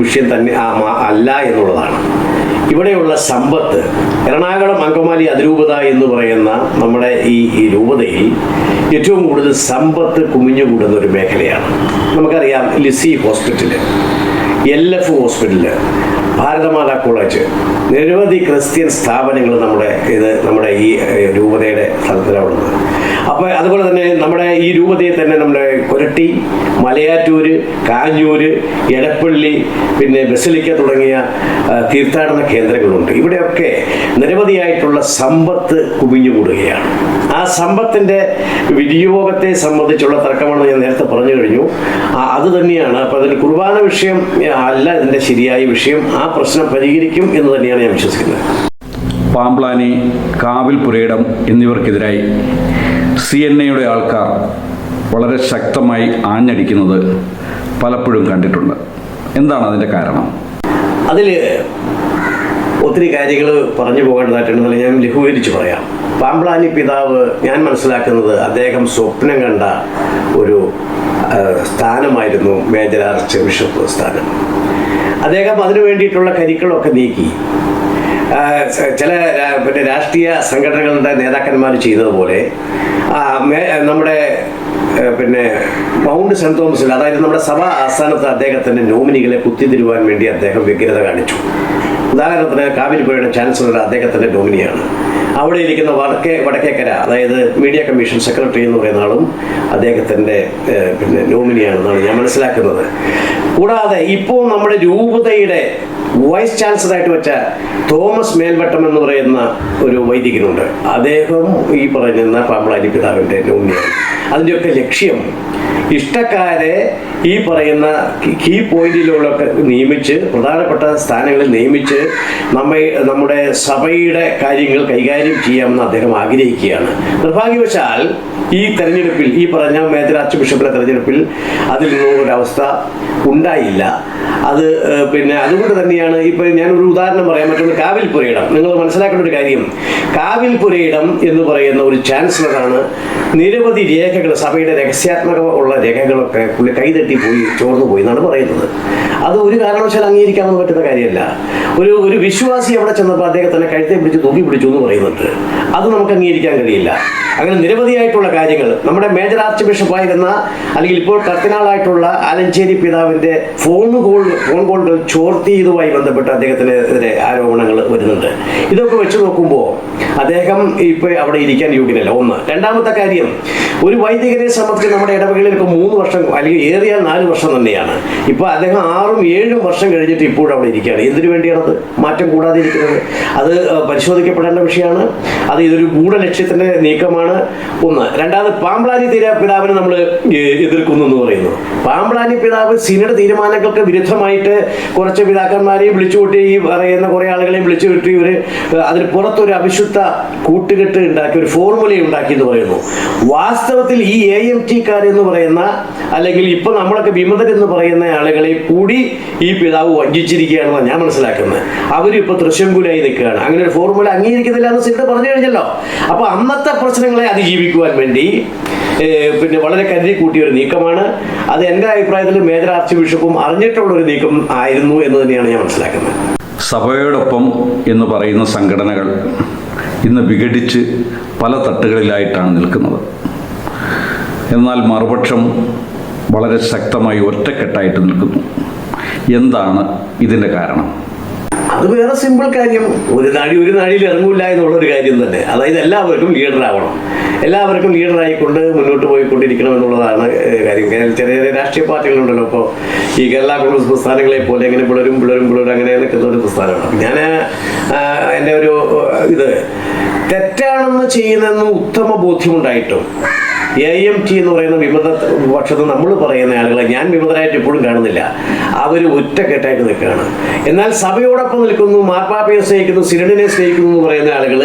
വിഷയം തന്നെ അല്ല എന്നുള്ളതാണ്. ഇവിടെയുള്ള സമ്പത്ത്, എറണാകുളം അങ്കമാലി അതിരൂപത എന്ന് പറയുന്ന നമ്മുടെ ഈ രൂപതയിൽ ഏറ്റവും കൂടുതൽ സമ്പത്ത് കുമിഞ്ഞുകൂടുന്ന ഒരു മേഖലയാണ്. നമുക്കറിയാം Lisie hospital, LF hospital, Bharata Mata college, നിരവധി ക്രിസ്ത്യൻ സ്ഥാപനങ്ങൾ നമ്മുടെ ഈ രൂപതയുടെ സ്ഥലത്തിലാണുള്ളത്. അപ്പോൾ അതുപോലെ തന്നെ നമ്മുടെ ഈ രൂപതയെ തന്നെ നമ്മുടെ കൊരട്ടി, മലയാറ്റൂര്, കാഞ്ഞൂര്, എടപ്പള്ളി, ബസിലിക്ക തുടങ്ങിയ തീർത്ഥാടന കേന്ദ്രങ്ങളുണ്ട്. ഇവിടെയൊക്കെ നിരവധിയായിട്ടുള്ള സമ്പത്ത് കുമിഞ്ഞുകൂടുകയാണ്. ആ സമ്പത്തിൻ്റെ വിനിയോഗത്തെ സംബന്ധിച്ചുള്ള തർക്കമാണ് ഞാൻ നേരത്തെ പറഞ്ഞു കഴിഞ്ഞു. അത് തന്നെയാണ്. അപ്പോൾ അതിൽ കുർബാന വിഷയം അല്ല ഇതിൻ്റെ ശരിയായ വിഷയം. ആ പ്രശ്നം പരിഹരിക്കും എന്ന് തന്നെയാണ് ഞാൻ വിശ്വസിക്കുന്നത്. പാമ്പ്ലാനി, കാവിൽ പുരയിടം എന്നിവർക്കെതിരായി CNAയുടെ ആൾക്കാർ വളരെ ശക്തമായി ആഞ്ഞടിക്കുന്നത് പലപ്പോഴും കണ്ടിട്ടുണ്ട്. എന്താണ് അതിൻ്റെ കാരണം? അതിൽ ഒത്തിരി കാര്യങ്ങൾ പറഞ്ഞു പോകേണ്ടതായിട്ടുണ്ടെന്നാൽ ഞാൻ ലഘൂകരിച്ച് പറയാം. പാമ്പ്ലാനി പിതാവ്, ഞാൻ മനസ്സിലാക്കുന്നത് അദ്ദേഹം സ്വപ്നം കണ്ട ഒരു സ്ഥാനമായിരുന്നു മേജർ ആർച്ച് ബിഷപ്പ് സ്ഥാനം. അദ്ദേഹം അതിനു വേണ്ടിയിട്ടുള്ള കരുക്കളൊക്കെ നീക്കി. ചില രാഷ്ട്രീയ സംഘടനകളുടെ നേതാക്കന്മാർ ചെയ്തതുപോലെ നമ്മുടെ മൗണ്ട് സെൻറ് തോമസിൽ, അതായത് നമ്മുടെ സഭാ ആസ്ഥാനത്ത് അദ്ദേഹത്തിൻ്റെ നോമിനികളെ കുത്തിതിരുവാൻ വേണ്ടി അദ്ദേഹം വ്യഗ്രത കാണിച്ചു. ഉദാഹരണത്തിന് കാവിൽപ്പുഴയുടെ ചാൻസലർ അദ്ദേഹത്തിൻ്റെ നോമിനിയാണ്. അവിടെ ഇരിക്കുന്ന വടക്കേക്കര, അതായത് മീഡിയ കമ്മീഷൻ സെക്രട്ടറി എന്ന് പറയുന്ന ആളും അദ്ദേഹത്തിൻ്റെ നോമിനിയാണെന്നാണ് ഞാൻ മനസ്സിലാക്കുന്നത്. കൂടാതെ ഇപ്പോൾ നമ്മുടെ രൂപതയുടെ വൈസ് ചാൻസലറായിട്ട് വെച്ച തോമസ് മേൽവട്ടം എന്ന് പറയുന്ന ഒരു വൈദികനുണ്ട്. അദ്ദേഹം ഈ പറയുന്ന പാമ്പ്ളാനി പിതാവിൻ്റെ നോമിനിയാണ്. അതിൻ്റെയൊക്കെ ലക്ഷ്യം ഇഷ്ടക്കാരെ ഈ പറയുന്ന കീ പോയിന്റിലൊക്കെ നിയമിച്ച്, പ്രധാനപ്പെട്ട സ്ഥാനങ്ങളിൽ നിയമിച്ച് നമ്മുടെ സഭയുടെ കാര്യങ്ങൾ കൈകാര്യം ചെയ്യാമെന്ന് അദ്ദേഹം ആഗ്രഹിക്കുകയാണ്. നിർഭാഗ്യവശാൽ ഈ തെരഞ്ഞെടുപ്പിൽ, ഈ പറഞ്ഞ മേജർ ആർച്ച് ബിഷപ്പിലെ തെരഞ്ഞെടുപ്പിൽ അതിൽ നിന്നൊരവസ്ഥ ഉണ്ടായില്ല. അത് പിന്നെ അതുകൊണ്ട് തന്നെയാണ് ഇപ്പോൾ ഞാനൊരു ഉദാഹരണം പറയാം. മറ്റൊന്ന് കാവിൽ പുരയിടം. നിങ്ങൾ മനസ്സിലാക്കേണ്ട ഒരു കാര്യം, കാവിൽ പുരയിടം എന്ന് പറയുന്ന ഒരു ചാൻസലറാണ് നിരവധി രേഖകൾ, സഭയുടെ രഹസ്യാത്മകമുള്ള രേഖകളൊക്കെ പുള്ളി കൈതട്ടി പോയി, ചോർന്നു പോയി എന്നാണ് പറയുന്നത്. അത് ഒരു കാരണവശാൽ അംഗീകരിക്കാമെന്ന് പറ്റുന്ന കാര്യമല്ല. ഒരു വിശ്വാസി അവിടെ ചെന്നപ്പോൾ അദ്ദേഹത്തിനെ കഴുത്തെ പിടിച്ച് തൂക്കി പിടിച്ചു എന്ന് പറയുന്നുണ്ട്. അത് നമുക്ക് അംഗീകരിക്കാൻ കഴിയില്ല. അങ്ങനെ നിരവധിയായിട്ടുള്ള കാര്യങ്ങൾ നമ്മുടെ മേജർ ആർച്ച് ബിഷപ്പായിരുന്ന, അല്ലെങ്കിൽ ഇപ്പോൾ കർദിനാളായിട്ടുള്ള ആലഞ്ചേരി പിതാവിൻ്റെ ഫോൺ കോളുകൾ ചോർത്തിയതുമായി ബന്ധപ്പെട്ട് അദ്ദേഹത്തിനെതിരെ ആരോപണങ്ങൾ വരുന്നുണ്ട്. ഇതൊക്കെ വെച്ച് നോക്കുമ്പോൾ അദ്ദേഹം ഇപ്പോൾ അവിടെ ഇരിക്കാൻ യോഗ്യനല്ല. ഒന്ന്. രണ്ടാമത്തെ കാര്യം, ഒരു വൈദികരെ സംബന്ധിച്ച് നമ്മുടെ ഇടവകളിലൊക്കെ 3 വർഷം അല്ലെങ്കിൽ ഏറിയാൽ 4 വർഷം തന്നെയാണ്. ഇപ്പോൾ അദ്ദേഹം 6-7 വർഷം കഴിഞ്ഞിട്ട് ഇപ്പോഴും അവിടെ ഇരിക്കുകയാണ്. എന്തിനു വേണ്ടിയാണത് മാറ്റം കൂടാതെ ഇരിക്കുന്നത്? അത് പരിശോധിക്കപ്പെടേണ്ട വിഷയമാണ്. അത് ഇതൊരു ഗൂഢലക്ഷ്യത്തിൻ്റെ നീക്കമാണ്. ഒന്ന്. രണ്ടാമത്, പാമ്പ്ളാനി പിതാവിനെ നമ്മൾ എതിർക്കുന്നു എന്ന് പറയുന്നു. പാമ്പ്ളാനി പിതാവ് സിനഡ് തീരുമാനങ്ങൾക്ക് വിരുദ്ധമായിട്ട് കുറച്ച് പിതാക്കന്മാരെയും വിളിച്ചുകൂട്ടി, ഈ പറയുന്ന കുറേ ആളുകളെയും വിളിച്ചു കിട്ടി, ഇവർ അതിന് പുറത്തൊരു അവിശുദ്ധ കൂട്ടുകെട്ട് ഉണ്ടാക്കി, ഒരു ഫോർമുല ഉണ്ടാക്കി എന്ന് പറയുന്നു. വാസ്തവത്തിൽ ഈ AMT-കാർ എന്ന് പറയുന്ന, അല്ലെങ്കിൽ ഇപ്പൊ നമ്മളൊക്കെ വിമതരെന്ന് പറയുന്ന ആളുകളെ കൂടി ഈ പിതാവ് വഞ്ചിച്ചിരിക്കുകയാണെന്നാണ് ഞാൻ മനസ്സിലാക്കുന്നത്. അവരും ഇപ്പൊ തൃശങ്കുലായി നിൽക്കുകയാണ്. അങ്ങനെ ഒരു ഫോർമുല അംഗീകരിക്കുന്നില്ല എന്ന് സിനഡ് പറഞ്ഞു കഴിഞ്ഞല്ലോ. അപ്പൊ അന്നത്തെ പ്രശ്നങ്ങളെ അതിജീവിക്കുവാൻ വേണ്ടി പിന്നെ വളരെ കരുതി കൂട്ടിയ ഒരു നീക്കമാണ് അത്. എൻ്റെ അഭിപ്രായത്തിൽ മേജർ ആർച്ച് ബിഷപ്പും അറിഞ്ഞിട്ടുള്ള ഒരു നീക്കം ആയിരുന്നു എന്ന് തന്നെയാണ് ഞാൻ മനസ്സിലാക്കുന്നത്. സഭയോടൊപ്പം എന്ന് പറയുന്ന സംഘടനകൾ ഇന്ന് വിഘടിച്ച് പല തട്ടുകളിലായിട്ടാണ് നിൽക്കുന്നത്. എന്നാൽ മറുപക്ഷം വളരെ ശക്തമായി ഒറ്റക്കെട്ടായിട്ട് നിൽക്കുന്നു. എന്താണ് ഇതിൻ്റെ കാരണം? അത് വേറെ സിമ്പിൾ കാര്യം. ഒരു നാഴിയിൽ ഇറങ്ങില്ല എന്നുള്ളൊരു കാര്യം തന്നെ. അതായത് എല്ലാവർക്കും ലീഡറാവണം, എല്ലാവർക്കും ലീഡറായിക്കൊണ്ട് മുന്നോട്ട് പോയിക്കൊണ്ടിരിക്കണം എന്നുള്ളതാണ് കാര്യം. ചെറിയ ചെറിയ രാഷ്ട്രീയ പാർട്ടികളുണ്ടല്ലോ. ഇപ്പോൾ ഈ കേരള കോൺഗ്രസ് പ്രസ്ഥാനങ്ങളെ പോലെ ഇങ്ങനെ പിളരും അങ്ങനെ നിൽക്കുന്ന ഒരു പ്രസ്ഥാനമാണ്. ഞാൻ എൻ്റെ ഒരു ഇത് തെറ്റാണെന്ന് ചെയ്യുന്നതെന്ന് ഉത്തമ ബോധ്യമുണ്ടായിട്ടും AMT എന്ന് പറയുന്ന വിമത പക്ഷത്ത് നമ്മൾ പറയുന്ന ആളുകളെ ഞാൻ വിമതരായിട്ട് എപ്പോഴും കാണുന്നില്ല. അവർ ഒറ്റക്കെട്ടായിട്ട് നിൽക്കുകയാണ്. എന്നാൽ സഭയോടൊപ്പം നിൽക്കുന്നു, മാർപ്പാപ്പയെ സ്നേഹിക്കുന്നു, സിനഡിനെ സ്നേഹിക്കുന്നു എന്ന് പറയുന്ന ആളുകൾ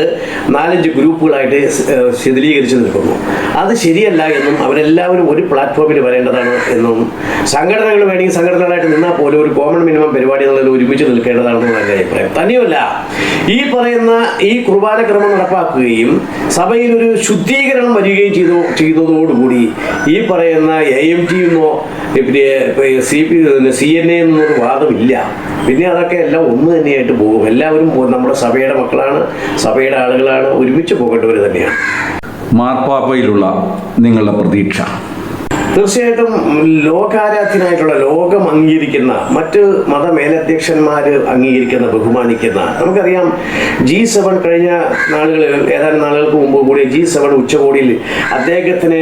4-5 ഗ്രൂപ്പുകളായിട്ട് ശിഥിലീകരിച്ച് നിൽക്കുന്നു. അത് ശരിയല്ല എന്നും അവരെല്ലാവരും ഒരു പ്ലാറ്റ്ഫോമിൽ വരേണ്ടതാണ് എന്നും, സംഘടനകൾ വേണമെങ്കിൽ സംഘടനകളായിട്ട് നിന്നാൽ പോലും ഒരു കോമൺ മിനിമം പരിപാടി എന്നുള്ളത് ഒരുമിച്ച് നിൽക്കേണ്ടതാണെന്നുള്ള എൻ്റെ അഭിപ്രായം. തന്നെയല്ല, ഈ പറയുന്ന ഈ കുർബാന ക്രമം നടപ്പാക്കുകയും സഭയിൽ ഒരു ശുദ്ധീകരണം വരികയും ചെയ്തതോടുകൂടി ഈ പറയുന്ന AMT എന്നോ പിന്നെ CNA എന്നൊരു വാദമില്ല. പിന്നെ അതൊക്കെ എല്ലാം ഒന്ന് തന്നെയായിട്ട് പോകും. എല്ലാവരും നമ്മുടെ സഭയുടെ മക്കളാണ്, സഭയുടെ ആളുകളാണ്, ഒരുമിച്ച് പോകേണ്ടവർ തന്നെയാണ്. മാർപ്പാപ്പയിലുള്ള നിങ്ങളുടെ പ്രതീക്ഷ? തീർച്ചയായിട്ടും ലോകാരാധ്യനായിട്ടുള്ള, ലോകം അംഗീകരിക്കുന്ന, മറ്റ് മതമേലധ്യക്ഷന്മാർ അംഗീകരിക്കുന്ന, ബഹുമാനിക്കുന്ന, നമുക്കറിയാം G7 കഴിഞ്ഞ നാളുകളിൽ, ഏതാനും നാളുകൾക്ക് മുമ്പ് കൂടി G7 ഉച്ചകോടിയിൽ അദ്ദേഹത്തിന്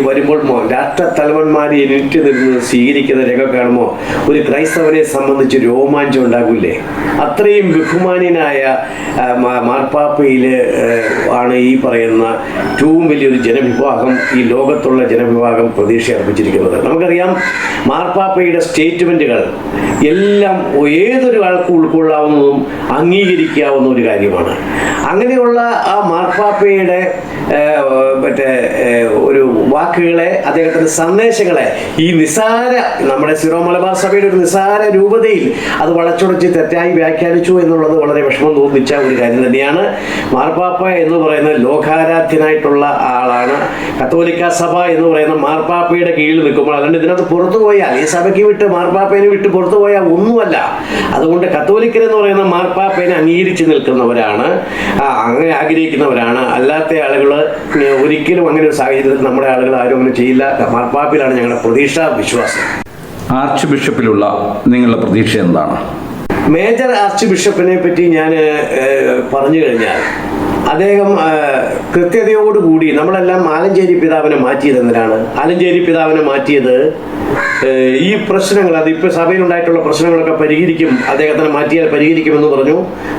വരുമ്പോൾ രാഷ്ട്രത്തലവന്മാർ എണീറ്റ് നിന്ന് സ്വീകരിക്കുന്ന രംഗം കാണുമ്പോൾ ഒരു ക്രൈസ്തവനെ സംബന്ധിച്ച് രോമാഞ്ചം ഉണ്ടാകില്ലേ? അത്രയും ബഹുമാന്യനായ മാർപ്പാപ്പയിൽ ആണ് ഈ പറയുന്ന ഏറ്റവും വലിയൊരു ജനവിഭാഗം, ഈ ലോകത്തുള്ള ജനവിഭാഗം പ്രതീക്ഷ അർപ്പിച്ചിരിക്കുന്നത്. നമുക്കറിയാം മാർപ്പാപ്പയുടെ സ്റ്റേറ്റ്മെന്റുകൾ എല്ലാം ഏതൊരു ആൾക്കും ഉൾക്കൊള്ളാവുന്നതും അംഗീകരിക്കാവുന്ന ഒരു കാര്യമാണ്. അങ്ങനെയുള്ള ആ മാർപ്പാപ്പയുടെ ഒരു വാക്കുകളെ, അദ്ദേഹത്തിന്റെ സന്ദേശങ്ങളെ ഈ നിസാര, നമ്മുടെ സിറോ മലബാർ സഭയുടെ ഒരു നിസാര രൂപതയിൽ അത് വളച്ചൊടിച്ച് തെറ്റായി വ്യാഖ്യാനിച്ചു എന്നുള്ളത് വളരെ വിഷമം തോന്നിച്ച ഒരു കാര്യം തന്നെയാണ്. മാർപ്പാപ്പ എന്ന് പറയുന്ന ലോകാരാധ്യനായിട്ടുള്ള ആളാണ്. കത്തോലിക്ക സഭ എന്ന് പറയുന്ന മാർപ്പാപ്പയുടെ കീഴിൽ നിൽക്കുമ്പോൾ, അതുകൊണ്ട് ഇതിനകത്ത് പുറത്തു പോയാൽ, ഈ സഭയ്ക്ക് വിട്ട് മാർപ്പാപ്പേനെ വിട്ട് പുറത്തു പോയാൽ ഒന്നുമല്ല. അതുകൊണ്ട് കത്തോലിക്കർ എന്ന് പറയുന്ന മാർപ്പാപ്പേനെ അംഗീകരിച്ച് നിൽക്കുന്നവരാണ്, അങ്ങനെ ആഗ്രഹിക്കുന്നവരാണ്. അല്ലാത്ത ആളുകൾ ഒരിക്കലും അങ്ങനെ ഒരു സാഹചര്യത്തിൽ നമ്മുടെ ആളുകൾ ആരും അങ്ങനെ ചെയ്യില്ല. മാർപ്പാപ്പയിലാണ് ഞങ്ങളുടെ പ്രതീക്ഷ, വിശ്വാസം. ആർച്ച് ബിഷപ്പിലുള്ള നിങ്ങളുടെ പ്രതീക്ഷ എന്താണ്? മേജർ ആർച്ച് ബിഷപ്പിനെ പറ്റി ഞാൻ പറഞ്ഞു കഴിഞ്ഞാൽ അദ്ദേഹം കൃത്യതയോടുകൂടി നമ്മളെല്ലാം ആലഞ്ചേരി പിതാവിനെ മാറ്റിയത് എന്തിനാണ്? ആലഞ്ചേരി പിതാവിനെ മാറ്റിയത് ഈ പ്രശ്നങ്ങൾ, അതിപ്പോൾ സഭയിലുണ്ടായിട്ടുള്ള പ്രശ്നങ്ങളൊക്കെ അദ്ദേഹത്തിനെ മാറ്റിയാൽ പരിഹരിക്കുമെന്ന് പറഞ്ഞു.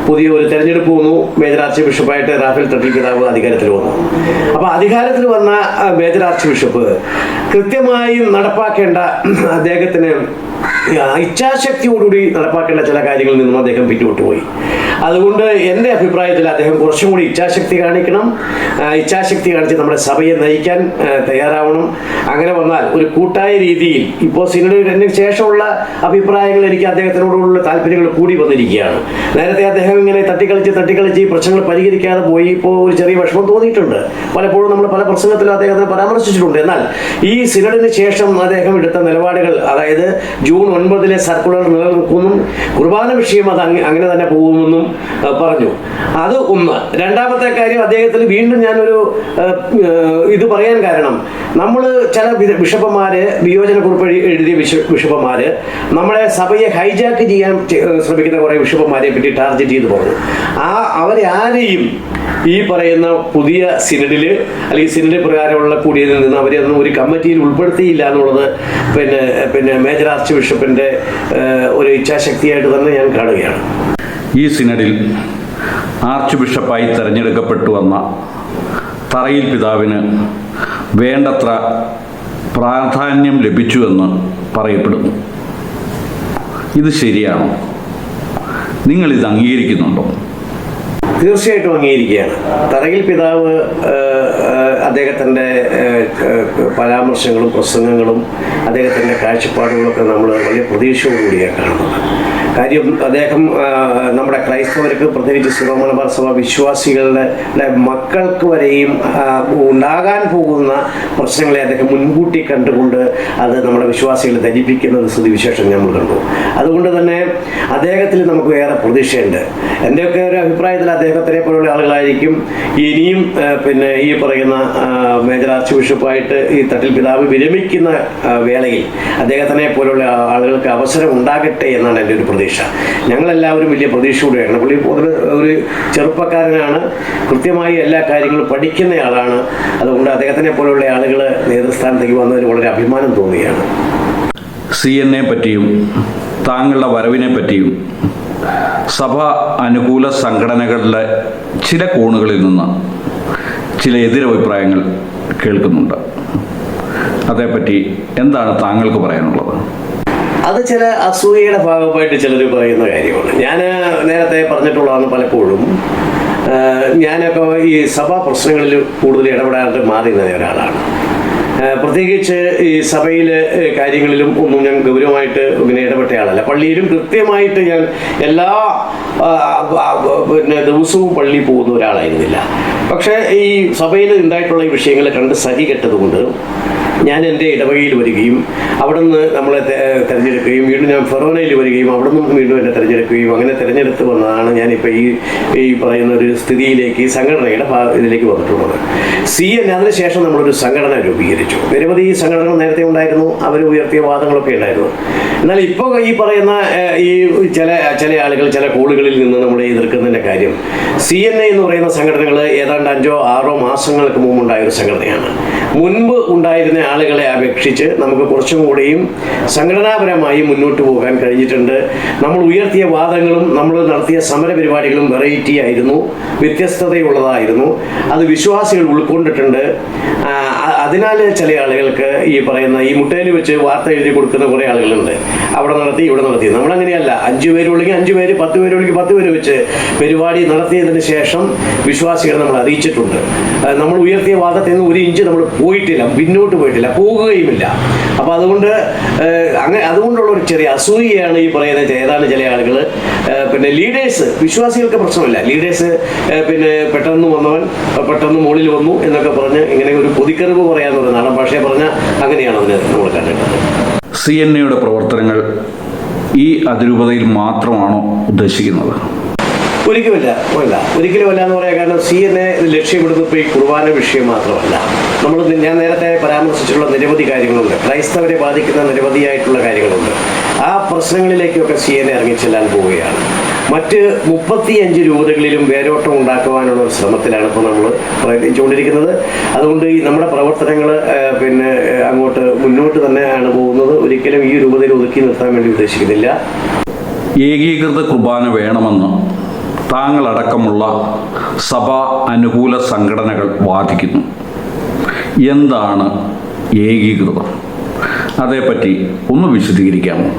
പുതിയ ഒരു തെരഞ്ഞെടുപ്പ് വന്നു. മേജർ ആർച്ച് ബിഷപ്പായിട്ട് റാഫേൽ തട്ടിൽ പിതാവ് അധികാരത്തിൽ വന്നു. അപ്പോൾ അധികാരത്തിൽ വന്ന മേജർ ആർച്ച് ബിഷപ്പ് കൃത്യമായും നടപ്പാക്കേണ്ട, അദ്ദേഹത്തിന് ഇച്ഛാശക്തിയോടുകൂടി നടപ്പാക്കേണ്ട ചില കാര്യങ്ങളിൽ നിന്നും അദ്ദേഹം പിന്നോട്ടുപോയി. അതുകൊണ്ട് എൻ്റെ അഭിപ്രായത്തിൽ അദ്ദേഹം കുറച്ചും കൂടി ഇച്ഛാശക്തി കാണിക്കണം. ഇച്ഛാശക്തി കാണിച്ച് നമ്മുടെ സഭയെ നയിക്കാൻ തയ്യാറാവണം. അങ്ങനെ വന്നാൽ ഒരു കൂട്ടായ രീതിയിൽ, ഇപ്പോൾ സിനഡിന് ശേഷമുള്ള അഭിപ്രായങ്ങൾ എനിക്ക് അദ്ദേഹത്തിനോടുള്ള താല്പര്യങ്ങൾ കൂടി വന്നിരിക്കുകയാണ്. നേരത്തെ അദ്ദേഹം ഇങ്ങനെ തട്ടിക്കളിച്ച് ഈ പ്രശ്നങ്ങൾ പരിഹരിക്കാതെ പോയി. ഇപ്പോൾ ഒരു ചെറിയ വിഷമം തോന്നിയിട്ടുണ്ട്. പലപ്പോഴും നമ്മൾ പല പ്രസംഗത്തിലും അദ്ദേഹത്തെ പരാമർശിച്ചിട്ടുണ്ട്. എന്നാൽ ഈ സിനഡിന് ശേഷം അദ്ദേഹം എടുത്ത നിലപാടുകൾ, അതായത് ജൂൺ 9 സർക്കുലർ നിലനിൽക്കുന്നു, കുർബാന വിഷയം അത് അങ്ങനെ തന്നെ പോകുമെന്നും പറഞ്ഞു. അത് ഒന്ന്. രണ്ടാമത്തെ കാര്യം, അദ്ദേഹത്തിന് വീണ്ടും ഞാനൊരു ഇത് പറയാൻ കാരണം, നമ്മൾ ചില ബിഷപ്പന്മാര്, വിയോജനക്കുറിപ്പ് എഴുതിയ ബിഷപ്പന്മാര് നമ്മളെ സഭയെ ഹൈജാക്ക് ചെയ്യാൻ ശ്രമിക്കുന്ന കുറേ ബിഷപ്പന്മാരെ പറ്റി ടാർഗറ്റ് ചെയ്ത് പറഞ്ഞു. അവരെ ആരെയും ഈ പറയുന്ന പുതിയ സിനഡിൽ അല്ലെങ്കിൽ സിനഡ് പ്രകാരമുള്ള കൂടിയതിൽ നിന്ന് അവരെയൊന്നും ഒരു കമ്മിറ്റിയിൽ ഉൾപ്പെടുത്തിയില്ല എന്നുള്ളത് പിന്നെ മേജർ ആർച്ച് ബിഷപ്പിൻ്റെ ഒരു ഇച്ഛാശക്തിയായിട്ട് തന്നെ ഞാൻ കാണുകയാണ്. ഈ സിനഡിൽ ആർച്ച് ബിഷപ്പായി തിരഞ്ഞെടുക്കപ്പെട്ടു വന്ന തറയിൽ പിതാവിന് വേണ്ടത്ര പ്രാധാന്യം ലഭിച്ചുവെന്ന് പറയപ്പെടുന്നു. ഇത് ശരിയാണോ? നിങ്ങളിത് അംഗീകരിക്കുന്നുണ്ടോ? തീർച്ചയായിട്ടും അംഗീകരിക്കുകയാണ്. തറയിൽ പിതാവ് അദ്ദേഹത്തിൻ്റെ പരാമർശങ്ങളും പ്രസംഗങ്ങളും അദ്ദേഹത്തിൻ്റെ കാഴ്ചപ്പാടുകളൊക്കെ നമ്മൾ വലിയ പ്രതീക്ഷയോടുകൂടിയാണ് കാണുന്നത്. കാര്യം അദ്ദേഹം നമ്മുടെ ക്രൈസ്തവർക്ക്, പ്രത്യേകിച്ച് സീറോ മലബാർ സഭ വിശ്വാസികളുടെ മക്കൾക്ക് വരെയും ഉണ്ടാകാൻ പോകുന്ന പ്രശ്നങ്ങളെ അദ്ദേഹം മുൻകൂട്ടി കണ്ടുകൊണ്ട് അത് നമ്മുടെ വിശ്വാസികളെ ധരിപ്പിക്കുന്ന ഒരു സ്ഥിതിവിശേഷം നമ്മൾ കണ്ടു. അതുകൊണ്ട് തന്നെ അദ്ദേഹത്തിൽ നമുക്ക് ഏറെ പ്രതീക്ഷയുണ്ട്. എൻ്റെയൊക്കെ ഒരു അഭിപ്രായത്തിൽ അദ്ദേഹത്തിനെ പോലുള്ള ആളുകളായിരിക്കും ഇനിയും ഈ പറയുന്ന മേജർ ആർച്ച് ബിഷപ്പായിട്ട് ഈ തട്ടിൽ പിതാവ് വിരമിക്കുന്ന വേളയിൽ അദ്ദേഹത്തിനെ പോലുള്ള ആളുകൾക്ക് അവസരം ഉണ്ടാകട്ടെ എന്നാണ് എൻ്റെ ഒരു പ്രതീക്ഷ. ഞങ്ങളെല്ലാവരും വലിയ പ്രതീക്ഷയോടെയാണ്. പുള്ളി ഒരു ചെറുപ്പക്കാരനാണ്, കൃത്യമായി എല്ലാ കാര്യങ്ങളും പഠിക്കുന്നയാളാണ്. അതുകൊണ്ട് അദ്ദേഹത്തിനെ പോലുള്ള ആളുകൾ നേതൃസ്ഥാനത്തേക്ക് വന്നതിൽ വളരെ അഭിമാനം തോന്നുകയാണ്. CNA പറ്റിയും താങ്കളുടെ വരവിനെ പറ്റിയും സഭ അനുകൂല സംഘടനകളുടെ ചില കോണുകളിൽ നിന്ന് ചില എതിരഭിപ്രായങ്ങൾ കേൾക്കുന്നുണ്ട്. അതേപ്പറ്റി എന്താണ് താങ്കൾക്ക് പറയാനുള്ളത്? അത് ചില അസൂയയുടെ ഭാഗമായിട്ട് ചിലർ പറയുന്ന കാര്യമാണ്. ഞാൻ നേരത്തെ പറഞ്ഞിട്ടുള്ളതാണ് പലപ്പോഴും. ഞാനൊക്കെ ഈ സഭാ പ്രശ്നങ്ങളിൽ കൂടുതൽ ഇടപെടാതെ മാറി നിന്ന ഒരാളാണ്. പ്രത്യേകിച്ച് ഈ സഭയിലെ കാര്യങ്ങളിലും ഒന്നും ഞാൻ ഗൗരവമായിട്ട് ഇങ്ങനെ ഇടപെട്ടയാളല്ല. പള്ളിയിലും കൃത്യമായിട്ട് ഞാൻ എല്ലാ ദിവസവും പള്ളിയിൽ പോകുന്ന ഒരാളായിരുന്നില്ല. പക്ഷേ ഈ സഭയിൽ ഉണ്ടായിട്ടുള്ള ഈ വിഷയങ്ങളെ കണ്ട് സഹികെട്ടതുകൊണ്ട് ഞാൻ എൻ്റെ ഇടവകയിൽ വരികയും അവിടെ നിന്ന് നമ്മളെ തിരഞ്ഞെടുക്കുകയും വീണ്ടും ഞാൻ ഫെറോനയിൽ വരികയും അവിടെ നിന്നും വീണ്ടും എന്നെ തിരഞ്ഞെടുക്കുകയും അങ്ങനെ തിരഞ്ഞെടുത്ത് വന്നതാണ് ഞാനിപ്പോൾ ഈ പറയുന്ന ഒരു സ്ഥിതിയിലേക്ക്, സംഘടനയുടെ ഇതിലേക്ക് വന്നിട്ടുള്ളത്. അതിനുശേഷം നമ്മളൊരു സംഘടന രൂപീകരിച്ചു. നിരവധി സംഘടനകൾ നേരത്തെ ഉണ്ടായിരുന്നു, അവർ ഉയർത്തിയ വാദങ്ങളൊക്കെ ഉണ്ടായിരുന്നു. എന്നാൽ ഇപ്പോൾ ഈ പറയുന്ന ഈ ചില ആളുകൾ ചില കോളുകളിൽ നിന്ന് നമ്മളെ എതിർക്കുന്നതിൻ്റെ കാര്യം, CNA എന്ന് പറയുന്ന സംഘടനകൾ ഏതാണ്ട് 5-6 മാസങ്ങൾക്ക് മുമ്പ് ഉണ്ടായ ഒരു സംഘടനയാണ്. മുൻപ് ഉണ്ടായിരുന്ന ആളുകളെ അപേക്ഷിച്ച് നമുക്ക് കുറച്ചും കൂടിയും സംഘടനാപരമായി മുന്നോട്ട് പോകാൻ കഴിഞ്ഞിട്ടുണ്ട്. നമ്മൾ ഉയർത്തിയ വാദങ്ങളും നമ്മൾ നടത്തിയ സമര പരിപാടികളും വെറൈറ്റി ആയിരുന്നു, വ്യത്യസ്തതയുള്ളതായിരുന്നു. അത് വിശ്വാസികൾ ഉൾക്കൊണ്ടിട്ടുണ്ട്. അതിനാൽ ചില ആളുകൾക്ക് ഈ പറയുന്ന ഈ മുട്ടയിൽ വെച്ച് വാർത്ത എഴുതി കൊടുക്കുന്ന കുറേ ആളുകളുണ്ട്. അവിടെ നടത്തി ഇവിടെ നടത്തി. നമ്മളങ്ങനെയല്ല. 5 പേരുള്ളെങ്കിൽ 5 പേര്, 10 പേരുള്ളെങ്കിൽ 10 പേര് വെച്ച് പരിപാടി നടത്തിയതിന് ശേഷം വിശ്വാസികൾ നമ്മൾ അറിയിച്ചിട്ടുണ്ട്. നമ്മൾ ഉയർത്തിയ വാദത്തിൽ നിന്ന് 1 ഇഞ്ച് നമ്മൾ പോയിട്ടില്ല, പിന്നോട്ട് പോയിട്ടില്ല, പോകുകയുമില്ല. അപ്പോൾ അതുകൊണ്ടുള്ള ഒരു ചെറിയ അസൂയയാണ് ഈ പറയുന്ന ഏതാണ്ട് ചില ആളുകൾ. ലീഡേഴ്സ്, വിശ്വാസികൾക്ക് പ്രശ്നമില്ല. ലീഡേഴ്സ് പെട്ടെന്ന് വന്നവൻ പെട്ടെന്ന് മുകളിൽ വന്നു എന്നൊക്കെ പറഞ്ഞ് ഇങ്ങനെ ഒരു പൊതിക്കറിവ് പറയാന്ന് പറയുന്ന നാടൻ ഭാഷയെ പറഞ്ഞാൽ അങ്ങനെയാണ് അതിന് നമ്മൾ കണ്ടിട്ടുള്ളത്. CNAയുടെ പ്രവർത്തനങ്ങൾ ഈ അതിരൂപതയിൽ മാത്രമാണോ ഉദ്ദേശിക്കുന്നത്? ഒരിക്കലുമല്ല എന്ന് പറയാൻ കാരണം CNA ലക്ഷ്യമിടുന്നത് ഇപ്പോൾ ഈ കുർബാന വിഷയം മാത്രമല്ല. ഞാൻ നേരത്തെ പരാമർശിച്ചിട്ടുള്ള നിരവധി കാര്യങ്ങളുണ്ട്, ക്രൈസ്തവരെ ബാധിക്കുന്ന നിരവധിയായിട്ടുള്ള കാര്യങ്ങളുണ്ട്. ആ പ്രശ്നങ്ങളിലേക്കൊക്കെ CNA ഇറങ്ങിച്ചെല്ലാൻ പോവുകയാണ്. മറ്റ് 35 രൂപതകളിലും വേരോട്ടം ഉണ്ടാക്കുവാനുള്ള ഒരു ശ്രമത്തിലാണ് ഇപ്പോൾ നമ്മൾ പ്രയത്നിച്ചുകൊണ്ടിരിക്കുന്നത്. അതുകൊണ്ട് ഈ നമ്മുടെ പ്രവർത്തനങ്ങൾ പിന്നെ അങ്ങോട്ട് മുന്നോട്ട് തന്നെയാണ് പോകുന്നത്. ഒരിക്കലും ഈ രൂപതയിൽ ഒതുക്കി നിർത്താൻ വേണ്ടി ഉദ്ദേശിക്കുന്നില്ല. ഏകീകൃത കുർബാന വേണമെന്ന് താങ്കളടക്കമുള്ള സഭാ അനുകൂല സംഘടനകൾ വാദിക്കുന്നു. എന്താണ് ഏകീകൃതം? അതേപ്പറ്റി ഒന്ന് വിശദീകരിക്കാമോ?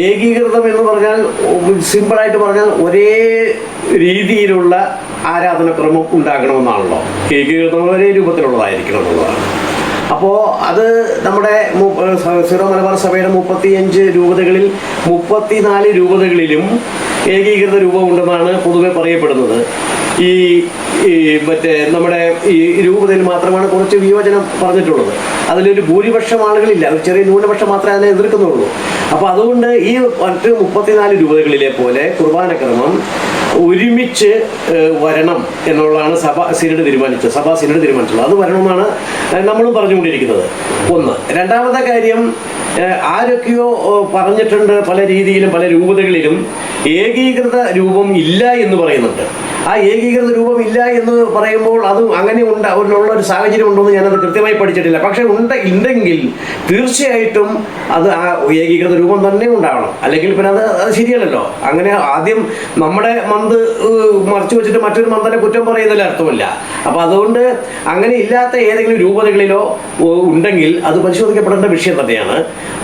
ഏകീകൃതം എന്ന് പറഞ്ഞാൽ സിമ്പിളായിട്ട് പറഞ്ഞാൽ ഒരേ രീതിയിലുള്ള ആരാധനക്രമം ഉണ്ടാകണമെന്നാണല്ലോ. ഏകീകൃതം ഒരേ രൂപത്തിലുള്ളതായിരിക്കണം എന്നുള്ളതാണ്. അപ്പോൾ അത് നമ്മുടെ സീറോ മലബാർ സഭയുടെ 35 രൂപതകളിൽ 34 രൂപതകളിലും ഏകീകൃത രൂപം ഉണ്ടെന്നാണ് പൊതുവെ പറയപ്പെടുന്നത്. ഈ മറ്റേ നമ്മുടെ ഈ രൂപതയിൽ മാത്രമാണ് കുറച്ച് വിയോജനം പറഞ്ഞിട്ടുള്ളത്. അതിലൊരു ഭൂരിപക്ഷം ആളുകളില്ല, ഒരു ചെറിയ ന്യൂനപക്ഷം മാത്രമേ അതിനെ എതിർക്കുന്നുള്ളൂ. അപ്പോൾ അതുകൊണ്ട് ഈ മറ്റ് 34 രൂപതകളിലെ പോലെ കുർബാനക്രമം ഒരുമിച്ച് വരണം എന്നുള്ളതാണ് സഭാ സിനഡ് തീരുമാനിച്ചത്. അത് വരണമെന്നാണ് നമ്മളും പറഞ്ഞുകൊണ്ടിരിക്കുന്നത്. ഒന്ന്. രണ്ടാമത്തെ കാര്യം, ആരൊക്കെയോ പറഞ്ഞിട്ടുണ്ട് പല രീതിയിലും പല രൂപതകളിലും ഏകീകൃത രൂപം ഇല്ല എന്ന് പറയുന്നുണ്ട്. ആ ഏകീകൃത രൂപം ഇല്ല എന്ന് പറയുമ്പോൾ അത് അങ്ങനെ ഉള്ള ഒരു സാഹചര്യം ഉണ്ടോയെന്ന് ഞാനത് കൃത്യമായി പഠിച്ചിട്ടില്ല. പക്ഷെ ഉണ്ടെങ്കിൽ തീർച്ചയായിട്ടും അത് ആ ഏകീകൃത രൂപം തന്നെ ഉണ്ടാവണം. അല്ലെങ്കിൽ പിന്നെ അത് ശരിയല്ലല്ലോ. അങ്ങനെ ആദ്യം നമ്മുടെ മന്ത് മറച്ചു വെച്ചിട്ട് മറ്റൊരു മന്ദനെ കുറ്റം പറയുന്നതിൽ അർത്ഥമില്ല. അപ്പോൾ അതുകൊണ്ട് അങ്ങനെ ഇല്ലാത്ത ഏതെങ്കിലും രൂപതകളിലോ ഉണ്ടെങ്കിൽ അത് പരിശോധിക്കപ്പെടേണ്ട വിഷയം തന്നെയാണ്.